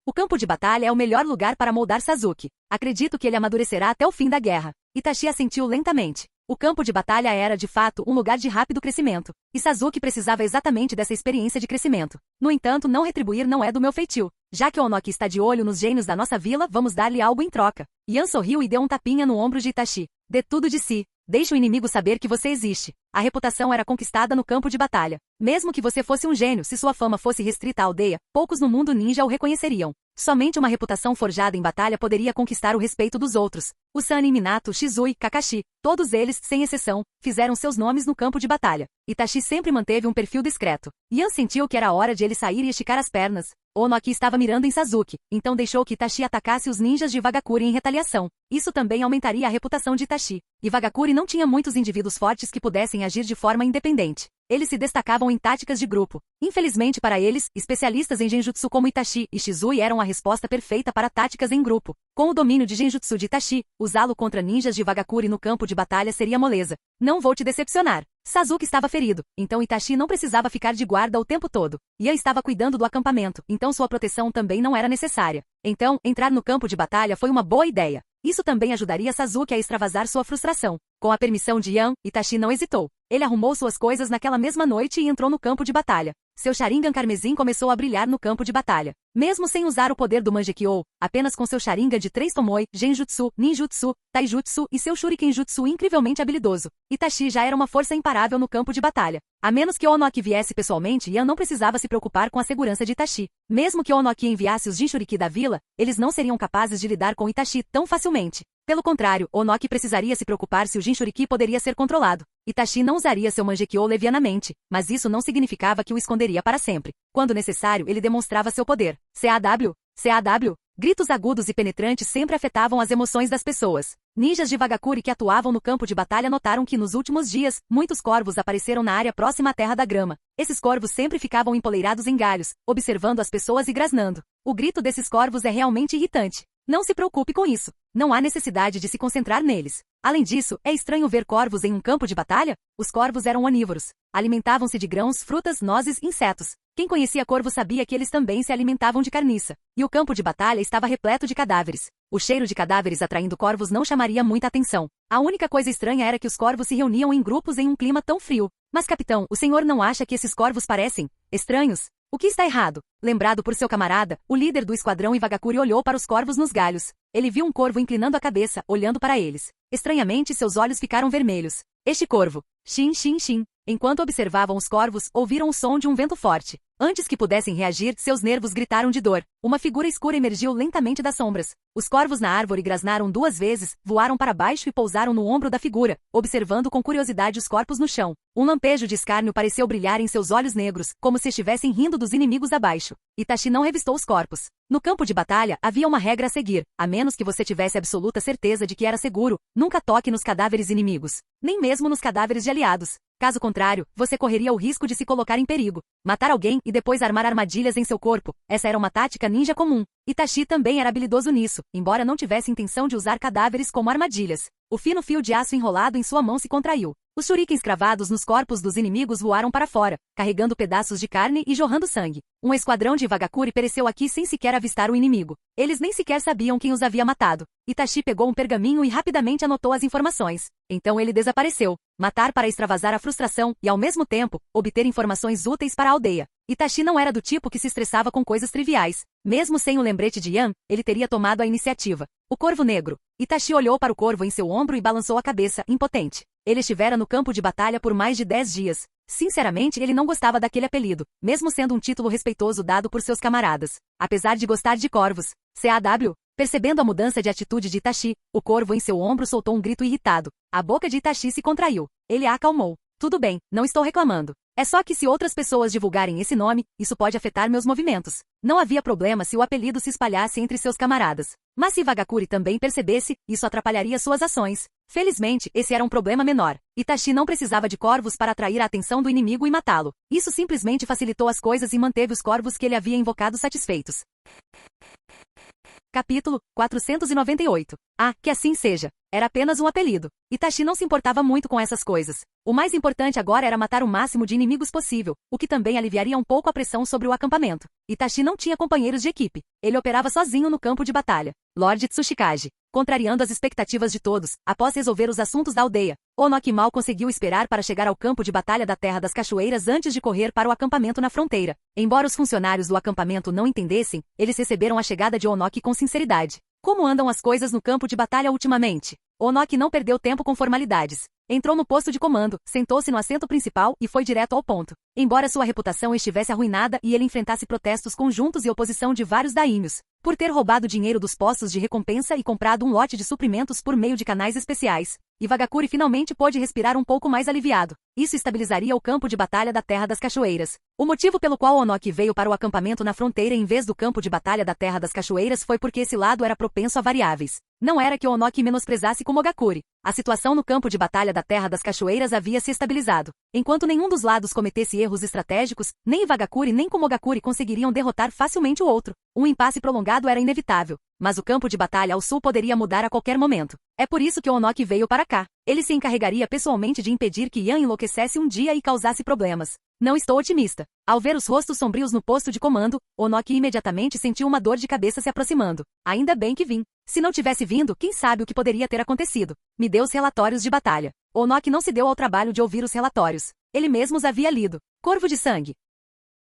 Speaker 2: O campo de batalha é o melhor lugar para moldar Sasuke. Acredito que ele amadurecerá até o fim da guerra. Itachi assentiu lentamente. O campo de batalha era, de fato, um lugar de rápido crescimento. E Sasuke precisava exatamente dessa experiência de crescimento. No entanto, não retribuir não é do meu feitio. Já que Onoki está de olho nos gênios da nossa vila, vamos dar-lhe algo em troca. Ian sorriu e deu um tapinha no ombro de Itachi. Dê tudo de si. Deixe o inimigo saber que você existe. A reputação era conquistada no campo de batalha. Mesmo que você fosse um gênio, se sua fama fosse restrita à aldeia, poucos no mundo ninja o reconheceriam. Somente uma reputação forjada em batalha poderia conquistar o respeito dos outros. Usani, Minato, Shizui, Kakashi, todos eles, sem exceção, fizeram seus nomes no campo de batalha. Itachi sempre manteve um perfil discreto. Ian sentiu que era hora de ele sair e esticar as pernas. Onoki estava mirando em Sasuke, então deixou que Itachi atacasse os ninjas de Vagakuri em retaliação. Isso também aumentaria a reputação de Itachi. E Vagakuri não tinha muitos indivíduos fortes que pudessem agir de forma independente. Eles se destacavam em táticas de grupo. Infelizmente para eles, especialistas em genjutsu como Itachi e Shizui eram a resposta perfeita para táticas em grupo. Com o domínio de genjutsu de Itachi, usá-lo contra ninjas de Vagakuri no campo de batalha seria moleza. Não vou te decepcionar. Sasuke estava ferido, então Itachi não precisava ficar de guarda o tempo todo. Ian estava cuidando do acampamento, então sua proteção também não era necessária. Então, entrar no campo de batalha foi uma boa ideia. Isso também ajudaria Sasuke a extravasar sua frustração. Com a permissão de Ian, Itachi não hesitou. Ele arrumou suas coisas naquela mesma noite e entrou no campo de batalha. Seu Sharingan carmesim começou a brilhar no campo de batalha. Mesmo sem usar o poder do Mangekyou, apenas com seu Sharingan de 3 Tomoe, Genjutsu, Ninjutsu, Taijutsu e seu Shurikenjutsu incrivelmente habilidoso, Itachi já era uma força imparável no campo de batalha. A menos que Onoki viesse pessoalmente, Ian não precisava se preocupar com a segurança de Itachi. Mesmo que Onoki enviasse os Jinchuriki da vila, eles não seriam capazes de lidar com Itachi tão facilmente. Pelo contrário, Onoki precisaria se preocupar se o Jinchuriki poderia ser controlado. Itachi não usaria seu Mangekyou levianamente, mas isso não significava que o esconderia para sempre. Quando necessário, ele demonstrava seu poder. CAW, CAW. Gritos agudos e penetrantes sempre afetavam as emoções das pessoas. Ninjas de Vagakuri que atuavam no campo de batalha notaram que nos últimos dias, muitos corvos apareceram na área próxima à Terra da Grama. Esses corvos sempre ficavam empoleirados em galhos, observando as pessoas e grasnando. O grito desses corvos é realmente irritante. Não se preocupe com isso. Não há necessidade de se concentrar neles. Além disso, é estranho ver corvos em um campo de batalha? Os corvos eram onívoros. Alimentavam-se de grãos, frutas, nozes, insetos. Quem conhecia corvos sabia que eles também se alimentavam de carniça. E o campo de batalha estava repleto de cadáveres. O cheiro de cadáveres atraindo corvos não chamaria muita atenção. A única coisa estranha era que os corvos se reuniam em grupos em um clima tão frio. Mas capitão, o senhor não acha que esses corvos parecem estranhos? O que está errado? Lembrado por seu camarada, o líder do esquadrão Iwagakuri olhou para os corvos nos galhos. Ele viu um corvo inclinando a cabeça, olhando para eles. Estranhamente, seus olhos ficaram vermelhos. Este corvo. Xin, xin, xin. Enquanto observavam os corvos, ouviram o som de um vento forte. Antes que pudessem reagir, seus nervos gritaram de dor. Uma figura escura emergiu lentamente das sombras. Os corvos na árvore grasnaram 2 vezes, voaram para baixo e pousaram no ombro da figura, observando com curiosidade os corpos no chão. Um lampejo de escárnio pareceu brilhar em seus olhos negros, como se estivessem rindo dos inimigos abaixo. Itachi não revistou os corpos. No campo de batalha, havia uma regra a seguir. A menos que você tivesse absoluta certeza de que era seguro, nunca toque nos cadáveres inimigos. Nem mesmo nos cadáveres de aliados. Caso contrário, você correria o risco de se colocar em perigo. Matar alguém e depois armar armadilhas em seu corpo. Essa era uma tática ninja comum. Itachi também era habilidoso nisso, embora não tivesse intenção de usar cadáveres como armadilhas. O fino fio de aço enrolado em sua mão se contraiu. Os shurikens cravados nos corpos dos inimigos voaram para fora, carregando pedaços de carne e jorrando sangue. Um esquadrão de Iwagakuri pereceu aqui sem sequer avistar o inimigo. Eles nem sequer sabiam quem os havia matado. Itachi pegou um pergaminho e rapidamente anotou as informações. Então ele desapareceu. matar para extravasar a frustração e, ao mesmo tempo, obter informações úteis para a aldeia. Itachi não era do tipo que se estressava com coisas triviais. Mesmo sem o lembrete de Yan, ele teria tomado a iniciativa. O Corvo Negro. Itachi olhou para o corvo em seu ombro e balançou a cabeça, impotente. Ele estivera no campo de batalha por mais de 10 dias. Sinceramente, ele não gostava daquele apelido, mesmo sendo um título respeitoso dado por seus camaradas. Apesar de gostar de corvos. CAW. Percebendo a mudança de atitude de Itachi, o corvo em seu ombro soltou um grito irritado. A boca de Itachi se contraiu. Ele a acalmou. Tudo bem, não estou reclamando. É só que se outras pessoas divulgarem esse nome, isso pode afetar meus movimentos. Não havia problema se o apelido se espalhasse entre seus camaradas. Mas se Vagakuri também percebesse, isso atrapalharia suas ações. Felizmente, esse era um problema menor. Itachi não precisava de corvos para atrair a atenção do inimigo e matá-lo. Isso simplesmente facilitou as coisas e manteve os corvos que ele havia invocado satisfeitos. Capítulo 498. Ah, que assim seja. Era apenas um apelido. Itachi não se importava muito com essas coisas. O mais importante agora era matar o máximo de inimigos possível, o que também aliviaria um pouco a pressão sobre o acampamento. Itachi não tinha companheiros de equipe. Ele operava sozinho no campo de batalha. Lord Tsuchikage. Contrariando as expectativas de todos, após resolver os assuntos da aldeia, Onoki mal conseguiu esperar para chegar ao campo de batalha da Terra das Cachoeiras antes de correr para o acampamento na fronteira. Embora os funcionários do acampamento não entendessem, eles receberam a chegada de Onoki com sinceridade. Como andam as coisas no campo de batalha ultimamente? Onoki não perdeu tempo com formalidades. Entrou no posto de comando, sentou-se no assento principal e foi direto ao ponto. Embora sua reputação estivesse arruinada e ele enfrentasse protestos conjuntos e oposição de vários daímios, por ter roubado dinheiro dos postos de recompensa e comprado um lote de suprimentos por meio de canais especiais, Vagakuri finalmente pôde respirar um pouco mais aliviado. Isso estabilizaria o campo de batalha da Terra das Cachoeiras. O motivo pelo qual Onoki veio para o acampamento na fronteira em vez do campo de batalha da Terra das Cachoeiras foi porque esse lado era propenso a variáveis. Não era que Onoki menosprezasse Kumogakure. A situação no campo de batalha da Terra das Cachoeiras havia se estabilizado. Enquanto nenhum dos lados cometesse erros estratégicos, nem Vagakuri nem Kumogakure conseguiriam derrotar facilmente o outro. Um impasse prolongado era inevitável, mas o campo de batalha ao sul poderia mudar a qualquer momento. É por isso que Onoki veio para cá. Ele se encarregaria pessoalmente de impedir que Yan enlouquecesse um dia e causasse problemas. Não estou otimista. Ao ver os rostos sombrios no posto de comando, Onoki imediatamente sentiu uma dor de cabeça se aproximando. Ainda bem que vim. Se não tivesse vindo, quem sabe o que poderia ter acontecido. Me deu os relatórios de batalha. Onoki não se deu ao trabalho de ouvir os relatórios. Ele mesmo os havia lido. Corvo de sangue.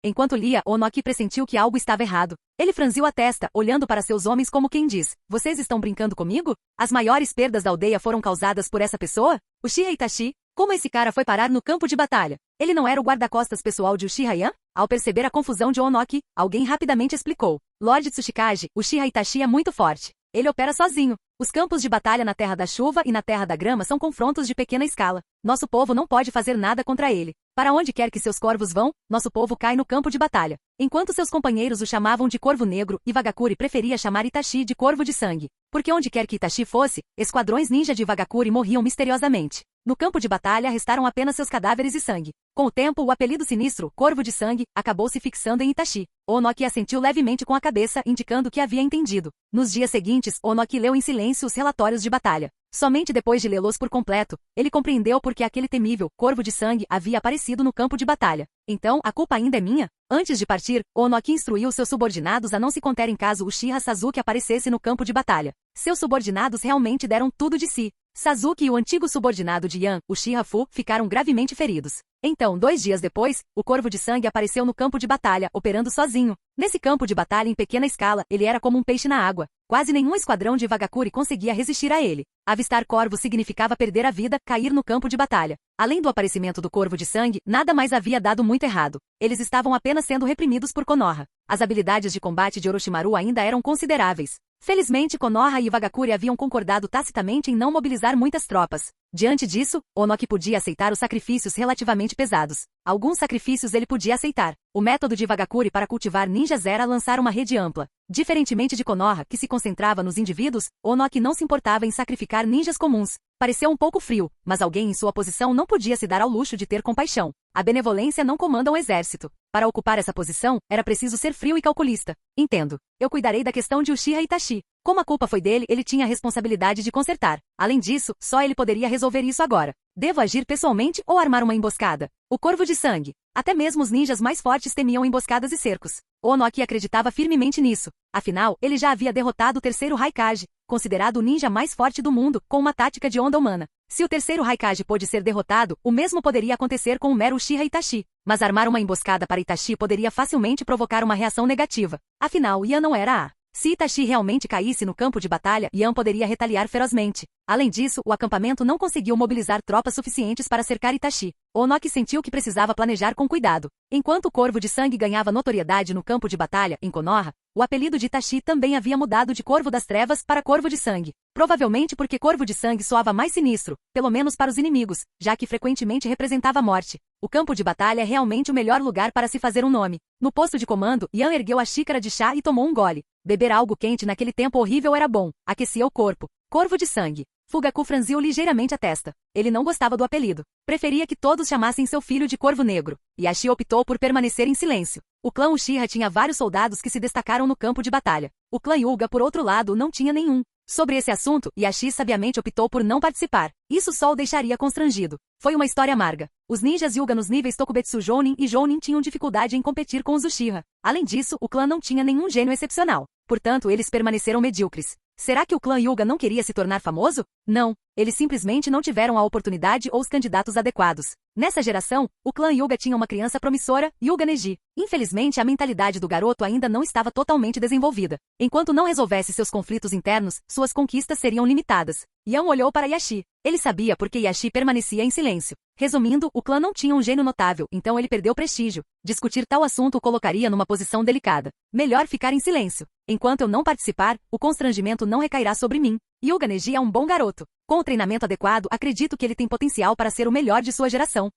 Speaker 2: Enquanto lia, Onoki pressentiu que algo estava errado. Ele franziu a testa, olhando para seus homens como quem diz: vocês estão brincando comigo? As maiores perdas da aldeia foram causadas por essa pessoa? Uchiha Itachi? Como esse cara foi parar no campo de batalha? Ele não era o guarda-costas pessoal de Uchiha Yan? Ao perceber a confusão de Onoki, alguém rapidamente explicou. Lord Tsuchikage, Uchiha Itachi é muito forte. Ele opera sozinho. Os campos de batalha na Terra da Chuva e na Terra da Grama são confrontos de pequena escala. Nosso povo não pode fazer nada contra ele. Para onde quer que seus corvos vão, nosso povo cai no campo de batalha. Enquanto seus companheiros o chamavam de Corvo Negro, Vagakuri preferia chamar Itachi de Corvo de Sangue. Porque onde quer que Itachi fosse, esquadrões ninja de Vagakuri morriam misteriosamente. No campo de batalha restaram apenas seus cadáveres e sangue. Com o tempo, o apelido sinistro, Corvo de Sangue, acabou se fixando em Itachi. Onoki assentiu levemente com a cabeça, indicando que havia entendido. Nos dias seguintes, Onoki leu em silêncio os relatórios de batalha. Somente depois de lê-los por completo, ele compreendeu por que aquele temível Corvo de Sangue havia aparecido no campo de batalha. Então, a culpa ainda é minha? Antes de partir, Onoki instruiu seus subordinados a não se conterem caso Uchiha Sasuke aparecesse no campo de batalha. Seus subordinados realmente deram tudo de si. Sasuke e o antigo subordinado de Yan, Uchiha Fu, ficaram gravemente feridos. Então, 2 dias depois, o Corvo de Sangue apareceu no campo de batalha, operando sozinho. Nesse campo de batalha em pequena escala, ele era como um peixe na água. Quase nenhum esquadrão de Vagakuri conseguia resistir a ele. Avistar corvos significava perder a vida, cair no campo de batalha. Além do aparecimento do Corvo de Sangue, nada mais havia dado muito errado. Eles estavam apenas sendo reprimidos por Konoha. As habilidades de combate de Orochimaru ainda eram consideráveis. Felizmente, Konoha e Vagakuri haviam concordado tacitamente em não mobilizar muitas tropas. Diante disso, Onoki podia aceitar os sacrifícios relativamente pesados. Alguns sacrifícios ele podia aceitar. O método de Vagakuri para cultivar ninjas era lançar uma rede ampla. Diferentemente de Konoha, que se concentrava nos indivíduos, Onoki não se importava em sacrificar ninjas comuns. Pareceu um pouco frio, mas alguém em sua posição não podia se dar ao luxo de ter compaixão. A benevolência não comanda um exército. Para ocupar essa posição, era preciso ser frio e calculista. Entendo. Eu cuidarei da questão de Uchiha Itachi. Como a culpa foi dele, ele tinha a responsabilidade de consertar. Além disso, só ele poderia resolver isso agora. Devo agir pessoalmente ou armar uma emboscada? O Corvo de Sangue. Até mesmo os ninjas mais fortes temiam emboscadas e cercos. Onoki acreditava firmemente nisso. Afinal, ele já havia derrotado o terceiro Raikage. considerado o ninja mais forte do mundo, com uma tática de onda humana. Se o terceiro Raikage pôde ser derrotado, o mesmo poderia acontecer com o mero Uchiha Itachi. Mas armar uma emboscada para Itachi poderia facilmente provocar uma reação negativa. Afinal, Yan não era a. Se Itachi realmente caísse no campo de batalha, Yan poderia retaliar ferozmente. Além disso, o acampamento não conseguiu mobilizar tropas suficientes para cercar Itachi. Onoki sentiu que precisava planejar com cuidado. Enquanto o Corvo de Sangue ganhava notoriedade no campo de batalha, em Konoha, o apelido de Itachi também havia mudado de Corvo das Trevas para Corvo de Sangue. Provavelmente porque Corvo de Sangue soava mais sinistro, pelo menos para os inimigos, já que frequentemente representava a morte. O campo de batalha é realmente o melhor lugar para se fazer um nome. No posto de comando, Yan ergueu a xícara de chá e tomou um gole. Beber algo quente naquele tempo horrível era bom, aquecia o corpo. Corvo de Sangue. Fugaku franziu ligeiramente a testa. Ele não gostava do apelido. Preferia que todos chamassem seu filho de Corvo Negro. Yashi optou por permanecer em silêncio. O clã Uchiha tinha vários soldados que se destacaram no campo de batalha. O clã Hyuga, por outro lado, não tinha nenhum. Sobre esse assunto, Yashi sabiamente optou por não participar. Isso só o deixaria constrangido. Foi uma história amarga. Os ninjas Hyuga nos níveis Tokubetsu Jounin e Jounin tinham dificuldade em competir com os Uchiha. Além disso, o clã não tinha nenhum gênio excepcional. Portanto, eles permaneceram medíocres. Será que o clã Hyuga não queria se tornar famoso? Não. Eles simplesmente não tiveram a oportunidade ou os candidatos adequados. Nessa geração, o clã Hyuga tinha uma criança promissora, Hyuga Neji. Infelizmente, a mentalidade do garoto ainda não estava totalmente desenvolvida. Enquanto não resolvesse seus conflitos internos, suas conquistas seriam limitadas. Yan olhou para Yashi. Ele sabia porque Yashi permanecia em silêncio. Resumindo, o clã não tinha um gênio notável, então ele perdeu prestígio. Discutir tal assunto o colocaria numa posição delicada. Melhor ficar em silêncio. Enquanto eu não participar, o constrangimento não recairá sobre mim. Hyuga Neji é um bom garoto. Com o treinamento adequado, acredito que ele tem potencial para ser o melhor de sua geração.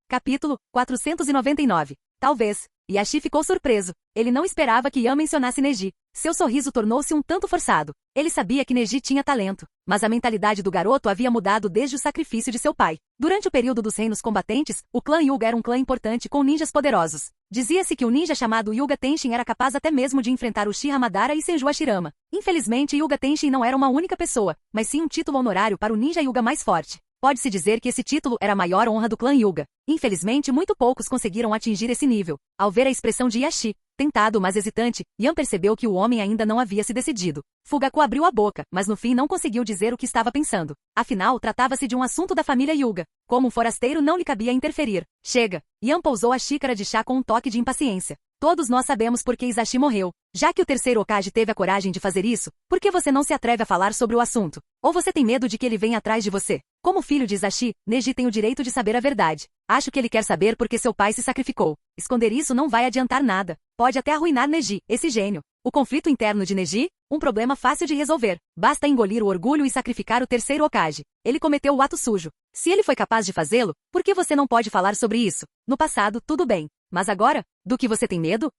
Speaker 2: Capítulo 499. Talvez. Yashi ficou surpreso. Ele não esperava que Yan mencionasse Neji. Seu sorriso tornou-se um tanto forçado. Ele sabia que Neji tinha talento, mas a mentalidade do garoto havia mudado desde o sacrifício de seu pai. Durante o período dos reinos combatentes, o clã Hyuga era um clã importante com ninjas poderosos. Dizia-se que o ninja chamado Hyuga Tenshin era capaz até mesmo de enfrentar Uchiha Madara e Senju Hashirama. Infelizmente, Hyuga Tenshin não era uma única pessoa, mas sim um título honorário para o ninja Hyuga mais forte. Pode-se dizer que esse título era a maior honra do clã Hyuga. Infelizmente, muito poucos conseguiram atingir esse nível. Ao ver a expressão de Yashi, tentado mas hesitante, Yan percebeu que o homem ainda não havia se decidido. Fugaku abriu a boca, mas no fim não conseguiu dizer o que estava pensando. Afinal, tratava-se de um assunto da família Hyuga. Como um forasteiro não lhe cabia interferir. Chega! Yan pousou a xícara de chá com um toque de impaciência. Todos nós sabemos por que Isashi morreu. Já que o terceiro Hokage teve a coragem de fazer isso, por que você não se atreve a falar sobre o assunto? Ou você tem medo de que ele venha atrás de você? Como filho de Isashi, Neji tem o direito de saber a verdade. Acho que ele quer saber porque seu pai se sacrificou. Esconder isso não vai adiantar nada. Pode até arruinar Neji, esse gênio. O conflito interno de Neji? Um problema fácil de resolver. Basta engolir o orgulho e sacrificar o terceiro Hokage. Ele cometeu o ato sujo. Se ele foi capaz de fazê-lo, por que você não pode falar sobre isso? No passado, tudo bem. Mas agora? Do que você tem medo?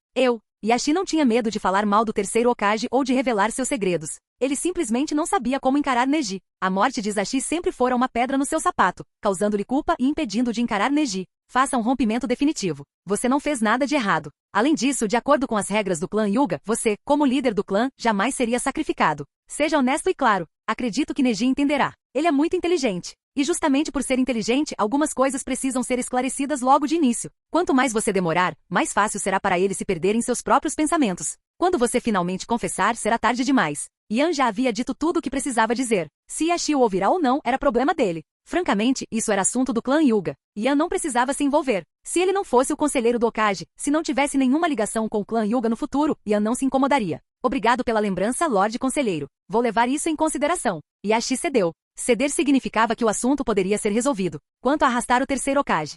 Speaker 2: Yashi não tinha medo de falar mal do terceiro Hokage ou de revelar seus segredos. Ele simplesmente não sabia como encarar Neji. A morte de Isashi sempre fora uma pedra no seu sapato, causando-lhe culpa e impedindo de encarar Neji. Faça um rompimento definitivo. Você não fez nada de errado. Além disso, de acordo com as regras do clã Hyuga, você, como líder do clã, jamais seria sacrificado. Seja honesto e claro. Acredito que Neji entenderá. Ele é muito inteligente. E justamente por ser inteligente, algumas coisas precisam ser esclarecidas logo de início. Quanto mais você demorar, mais fácil será para ele se perder em seus próprios pensamentos. Quando você finalmente confessar, será tarde demais. Yan já havia dito tudo o que precisava dizer. Se Yashi o ouvirá ou não, era problema dele. Francamente, isso era assunto do clã Hyuga. Yan não precisava se envolver. Se ele não fosse o conselheiro do Hokage, se não tivesse nenhuma ligação com o clã Hyuga no futuro, Yan não se incomodaria. Obrigado pela lembrança, Lorde Conselheiro. Vou levar isso em consideração. Yashi cedeu. Ceder significava que o assunto poderia ser resolvido. Quanto a arrastar o terceiro Hokage.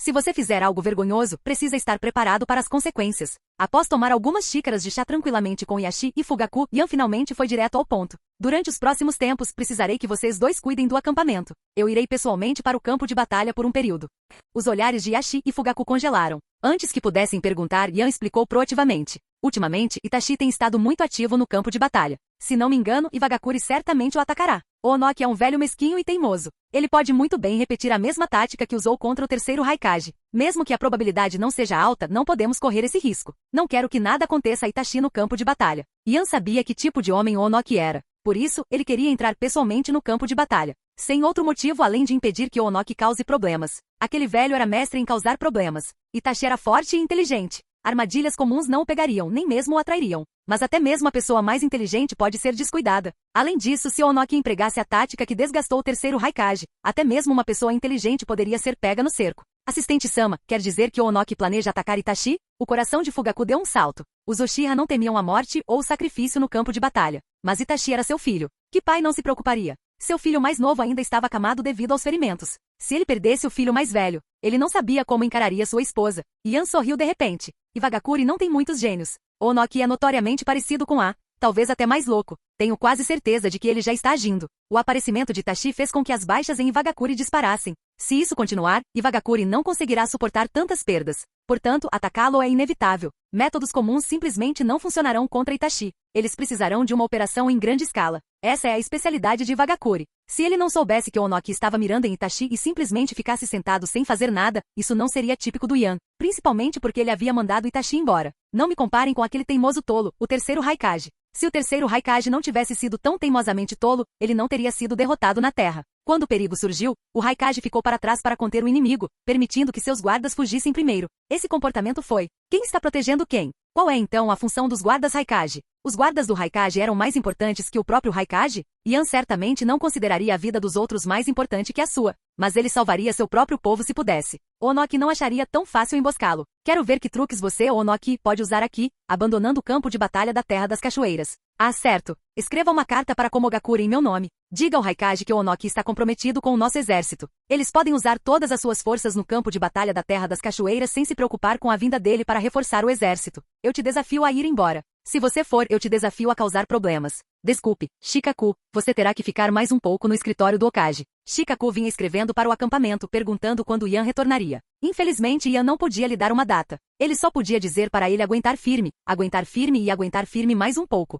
Speaker 2: Se você fizer algo vergonhoso, precisa estar preparado para as consequências. Após tomar algumas xícaras de chá tranquilamente com Yashi e Fugaku, Yan finalmente foi direto ao ponto. Durante os próximos tempos, precisarei que vocês dois cuidem do acampamento. Eu irei pessoalmente para o campo de batalha por um período. Os olhares de Yashi e Fugaku congelaram. Antes que pudessem perguntar, Yan explicou proativamente. Ultimamente, Itachi tem estado muito ativo no campo de batalha. Se não me engano, Iwagakuri certamente o atacará. Onoki é um velho mesquinho e teimoso. Ele pode muito bem repetir a mesma tática que usou contra o terceiro Raikage. Mesmo que a probabilidade não seja alta, não podemos correr esse risco. Não quero que nada aconteça a Itachi no campo de batalha. Yan sabia que tipo de homem Onoki era. Por isso, ele queria entrar pessoalmente no campo de batalha. Sem outro motivo além de impedir que Onoki cause problemas. Aquele velho era mestre em causar problemas. Itachi era forte e inteligente. Armadilhas comuns não o pegariam, nem mesmo o atrairiam. Mas até mesmo a pessoa mais inteligente pode ser descuidada. Além disso, se Onoki empregasse a tática que desgastou o terceiro Raikage, até mesmo uma pessoa inteligente poderia ser pega no cerco. Assistente Sama, quer dizer que Onoki planeja atacar Itachi? O coração de Fugaku deu um salto. Os Uchiha não temiam a morte ou o sacrifício no campo de batalha. Mas Itachi era seu filho. Que pai não se preocuparia? Seu filho mais novo ainda estava acamado devido aos ferimentos. Se ele perdesse o filho mais velho, ele não sabia como encararia sua esposa. Yan sorriu de repente. Iwagakure não tem muitos gênios. Onoki é notoriamente parecido com A, talvez até mais louco. Tenho quase certeza de que ele já está agindo. O aparecimento de Itachi fez com que as baixas em Iwagakure disparassem. Se isso continuar, Iwagakure não conseguirá suportar tantas perdas. Portanto, atacá-lo é inevitável. Métodos comuns simplesmente não funcionarão contra Itachi. Eles precisarão de uma operação em grande escala. Essa é a especialidade de Iwagakure. Se ele não soubesse que Onoki estava mirando em Itachi e simplesmente ficasse sentado sem fazer nada, isso não seria típico do Yan. Principalmente porque ele havia mandado Itachi embora. Não me comparem com aquele teimoso tolo, o terceiro Raikage. Se o terceiro Raikage não tivesse sido tão teimosamente tolo, ele não teria sido derrotado na Terra. Quando o perigo surgiu, o Raikage ficou para trás para conter o inimigo, permitindo que seus guardas fugissem primeiro. Esse comportamento foi: quem está protegendo quem? Qual é então a função dos guardas Raikage? Os guardas do Raikage eram mais importantes que o próprio Raikage? Yan certamente não consideraria a vida dos outros mais importante que a sua, mas ele salvaria seu próprio povo se pudesse. Onoki não acharia tão fácil emboscá-lo. Quero ver que truques você ou Onoki pode usar aqui, abandonando o campo de batalha da Terra das Cachoeiras. Ah, certo. Escreva uma carta para Komogakure em meu nome. Diga ao Raikage que Onoki está comprometido com o nosso exército. Eles podem usar todas as suas forças no campo de batalha da Terra das Cachoeiras sem se preocupar com a vinda dele para reforçar o exército. Eu te desafio a ir embora. Se você for, eu te desafio a causar problemas. Desculpe, Shikaku, você terá que ficar mais um pouco no escritório do Hokage. Shikaku vinha escrevendo para o acampamento perguntando quando Yan retornaria. Infelizmente Yan não podia lhe dar uma data. Ele só podia dizer para ele aguentar firme e aguentar firme mais um pouco.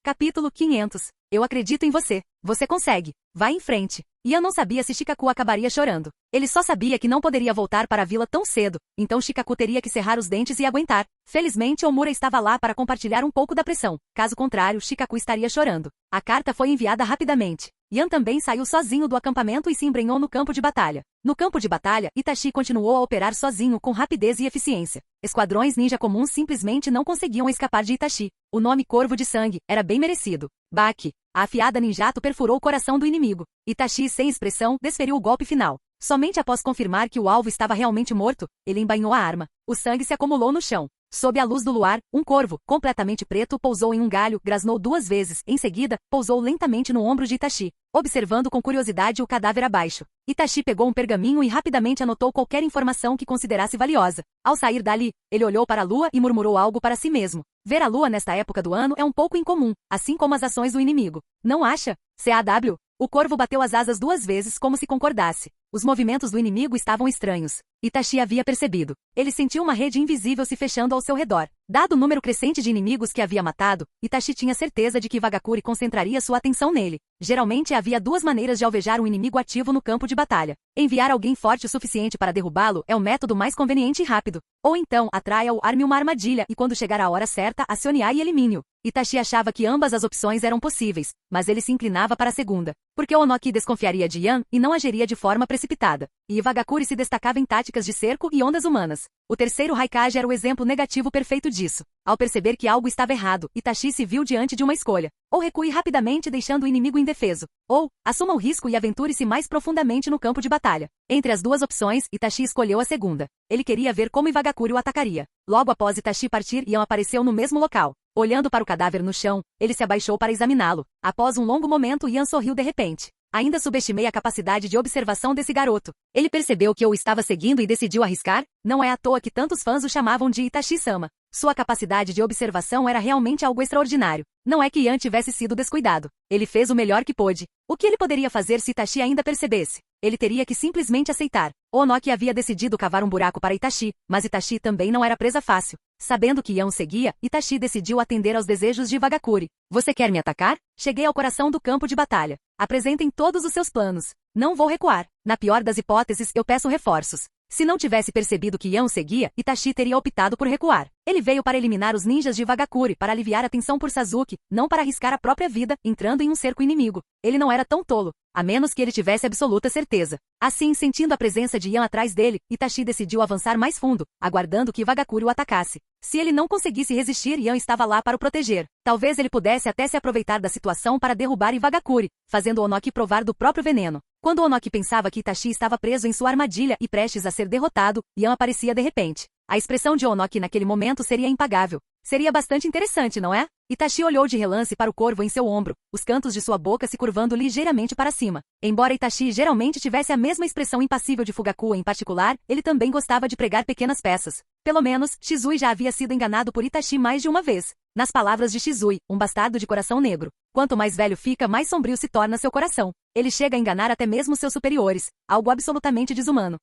Speaker 2: Capítulo 500. Eu acredito em você. Você consegue. Vá em frente. Yan não sabia se Shikaku acabaria chorando. Ele só sabia que não poderia voltar para a vila tão cedo, então Shikaku teria que cerrar os dentes e aguentar. Felizmente Omura estava lá para compartilhar um pouco da pressão. Caso contrário, Shikaku estaria chorando. A carta foi enviada rapidamente. Yan também saiu sozinho do acampamento e se embrenhou no campo de batalha. No campo de batalha, Itachi continuou a operar sozinho com rapidez e eficiência. Esquadrões ninja comuns simplesmente não conseguiam escapar de Itachi. O nome Corvo de Sangue era bem merecido. Baki. A afiada ninjato perfurou o coração do inimigo. Itachi, sem expressão, desferiu o golpe final. Somente após confirmar que o alvo estava realmente morto, ele embainhou a arma. O sangue se acumulou no chão. Sob a luz do luar, um corvo, completamente preto, pousou em um galho, grasnou 2 vezes. Em seguida, pousou lentamente no ombro de Itachi, observando com curiosidade o cadáver abaixo. Itachi pegou um pergaminho e rapidamente anotou qualquer informação que considerasse valiosa. Ao sair dali, ele olhou para a lua e murmurou algo para si mesmo. Ver a lua nesta época do ano é um pouco incomum, assim como as ações do inimigo. Não acha? CAW. O corvo bateu as asas 2 vezes como se concordasse. Os movimentos do inimigo estavam estranhos. Itachi havia percebido. Ele sentiu uma rede invisível se fechando ao seu redor. Dado o número crescente de inimigos que havia matado, Itachi tinha certeza de que Iwagakure concentraria sua atenção nele. Geralmente havia 2 maneiras de alvejar um inimigo ativo no campo de batalha. Enviar alguém forte o suficiente para derrubá-lo é o método mais conveniente e rápido. Ou então, atraia-o, arme uma armadilha e quando chegar a hora certa, acione-a e elimine-o. Itachi achava que ambas as opções eram possíveis, mas ele se inclinava para a segunda. Porque Onoki desconfiaria de Yan e não agiria de forma precipitada. E Iwagakure se destacava em táticas de cerco e ondas humanas. O terceiro Raikage era o exemplo negativo perfeito disso. Ao perceber que algo estava errado, Itachi se viu diante de uma escolha. Ou recue rapidamente deixando o inimigo indefeso. Ou, assuma o risco e aventure-se mais profundamente no campo de batalha. Entre as 2 opções, Itachi escolheu a segunda. Ele queria ver como Iwagakure o atacaria. Logo após Itachi partir, Yan apareceu no mesmo local. Olhando para o cadáver no chão, ele se abaixou para examiná-lo. Após um longo momento, Yan sorriu de repente. Ainda subestimei a capacidade de observação desse garoto. Ele percebeu que eu estava seguindo e decidiu arriscar? Não é à toa que tantos fãs o chamavam de Itachi-sama. Sua capacidade de observação era realmente algo extraordinário. Não é que Yan tivesse sido descuidado. Ele fez o melhor que pôde. O que ele poderia fazer se Itachi ainda percebesse? Ele teria que simplesmente aceitar. Onoki havia decidido cavar um buraco para Itachi, mas Itachi também não era presa fácil. Sabendo que Yan o seguia, Itachi decidiu atender aos desejos de Iwagakure. Você quer me atacar? Cheguei ao coração do campo de batalha. Apresentem todos os seus planos. Não vou recuar. Na pior das hipóteses, eu peço reforços. Se não tivesse percebido que Yan o seguia, Itachi teria optado por recuar. Ele veio para eliminar os ninjas de Wagakure, para aliviar a tensão por Sasuke, não para arriscar a própria vida, entrando em um cerco inimigo. Ele não era tão tolo, a menos que ele tivesse absoluta certeza. Assim, sentindo a presença de Yan atrás dele, Itachi decidiu avançar mais fundo, aguardando que Wagakure o atacasse. Se ele não conseguisse resistir, Yan estava lá para o proteger. Talvez ele pudesse até se aproveitar da situação para derrubar Wagakure, fazendo Onoki provar do próprio veneno. Quando Onoki pensava que Itachi estava preso em sua armadilha e prestes a ser derrotado, Yan aparecia de repente. A expressão de Onoki naquele momento seria impagável. Seria bastante interessante, não é? Itachi olhou de relance para o corvo em seu ombro, os cantos de sua boca se curvando ligeiramente para cima. Embora Itachi geralmente tivesse a mesma expressão impassível de Fugaku em particular, ele também gostava de pregar pequenas peças. Pelo menos, Shizui já havia sido enganado por Itachi mais de uma vez. Nas palavras de Shizui, um bastardo de coração negro, quanto mais velho fica, mais sombrio se torna seu coração. Ele chega a enganar até mesmo seus superiores, algo absolutamente desumano.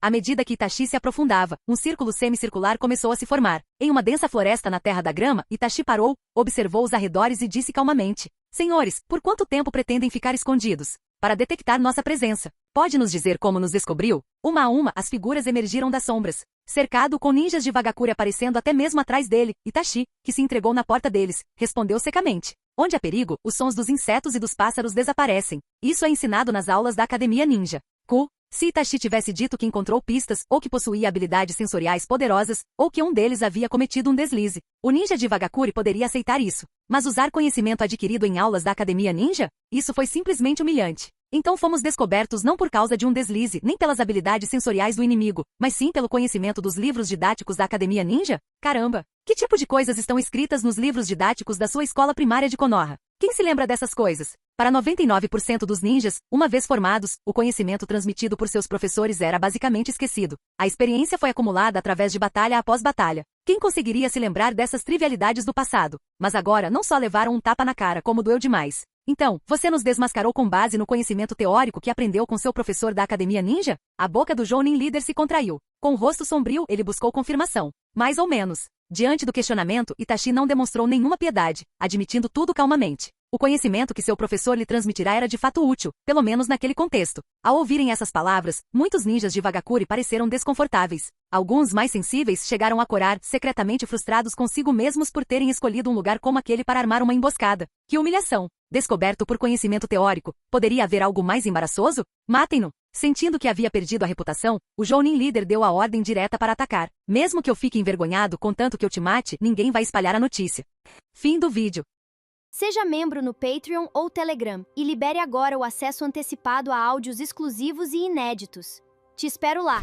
Speaker 2: À medida que Itachi se aprofundava, um círculo semicircular começou a se formar. Em uma densa floresta na Terra da Grama, Itachi parou, observou os arredores e disse calmamente: Senhores, por quanto tempo pretendem ficar escondidos? Para detectar nossa presença. Pode nos dizer como nos descobriu? Uma a uma, as figuras emergiram das sombras. Cercado com ninjas de Wagakure aparecendo até mesmo atrás dele, Itachi, que se entregou na porta deles, respondeu secamente: Onde há perigo, os sons dos insetos e dos pássaros desaparecem. Isso é ensinado nas aulas da Academia Ninja. Se Itachi tivesse dito que encontrou pistas, ou que possuía habilidades sensoriais poderosas, ou que um deles havia cometido um deslize, o ninja de Wagakure poderia aceitar isso. Mas usar conhecimento adquirido em aulas da Academia Ninja? Isso foi simplesmente humilhante. Então fomos descobertos não por causa de um deslize, nem pelas habilidades sensoriais do inimigo, mas sim pelo conhecimento dos livros didáticos da Academia Ninja? Caramba! Que tipo de coisas estão escritas nos livros didáticos da sua escola primária de Konoha? Quem se lembra dessas coisas? Para 99% dos ninjas, uma vez formados, o conhecimento transmitido por seus professores era basicamente esquecido. A experiência foi acumulada através de batalha após batalha. Quem conseguiria se lembrar dessas trivialidades do passado? Mas agora não só levaram um tapa na cara, como doeu demais. Então, você nos desmascarou com base no conhecimento teórico que aprendeu com seu professor da Academia Ninja? A boca do Jounin líder se contraiu. Com o rosto sombrio, ele buscou confirmação. Mais ou menos. Diante do questionamento, Itachi não demonstrou nenhuma piedade, admitindo tudo calmamente. O conhecimento que seu professor lhe transmitirá era de fato útil, pelo menos naquele contexto. Ao ouvirem essas palavras, muitos ninjas de Wagakure pareceram desconfortáveis. Alguns mais sensíveis chegaram a corar, secretamente frustrados consigo mesmos por terem escolhido um lugar como aquele para armar uma emboscada. Que humilhação! Descoberto por conhecimento teórico, poderia haver algo mais embaraçoso? Matem-no! Sentindo que havia perdido a reputação, o Jounin líder deu a ordem direta para atacar. Mesmo que eu fique envergonhado, contanto que eu te mate, ninguém vai espalhar a notícia. Fim do vídeo.
Speaker 3: Seja membro no Patreon ou Telegram e libere agora o acesso antecipado a áudios exclusivos e inéditos. Te espero lá!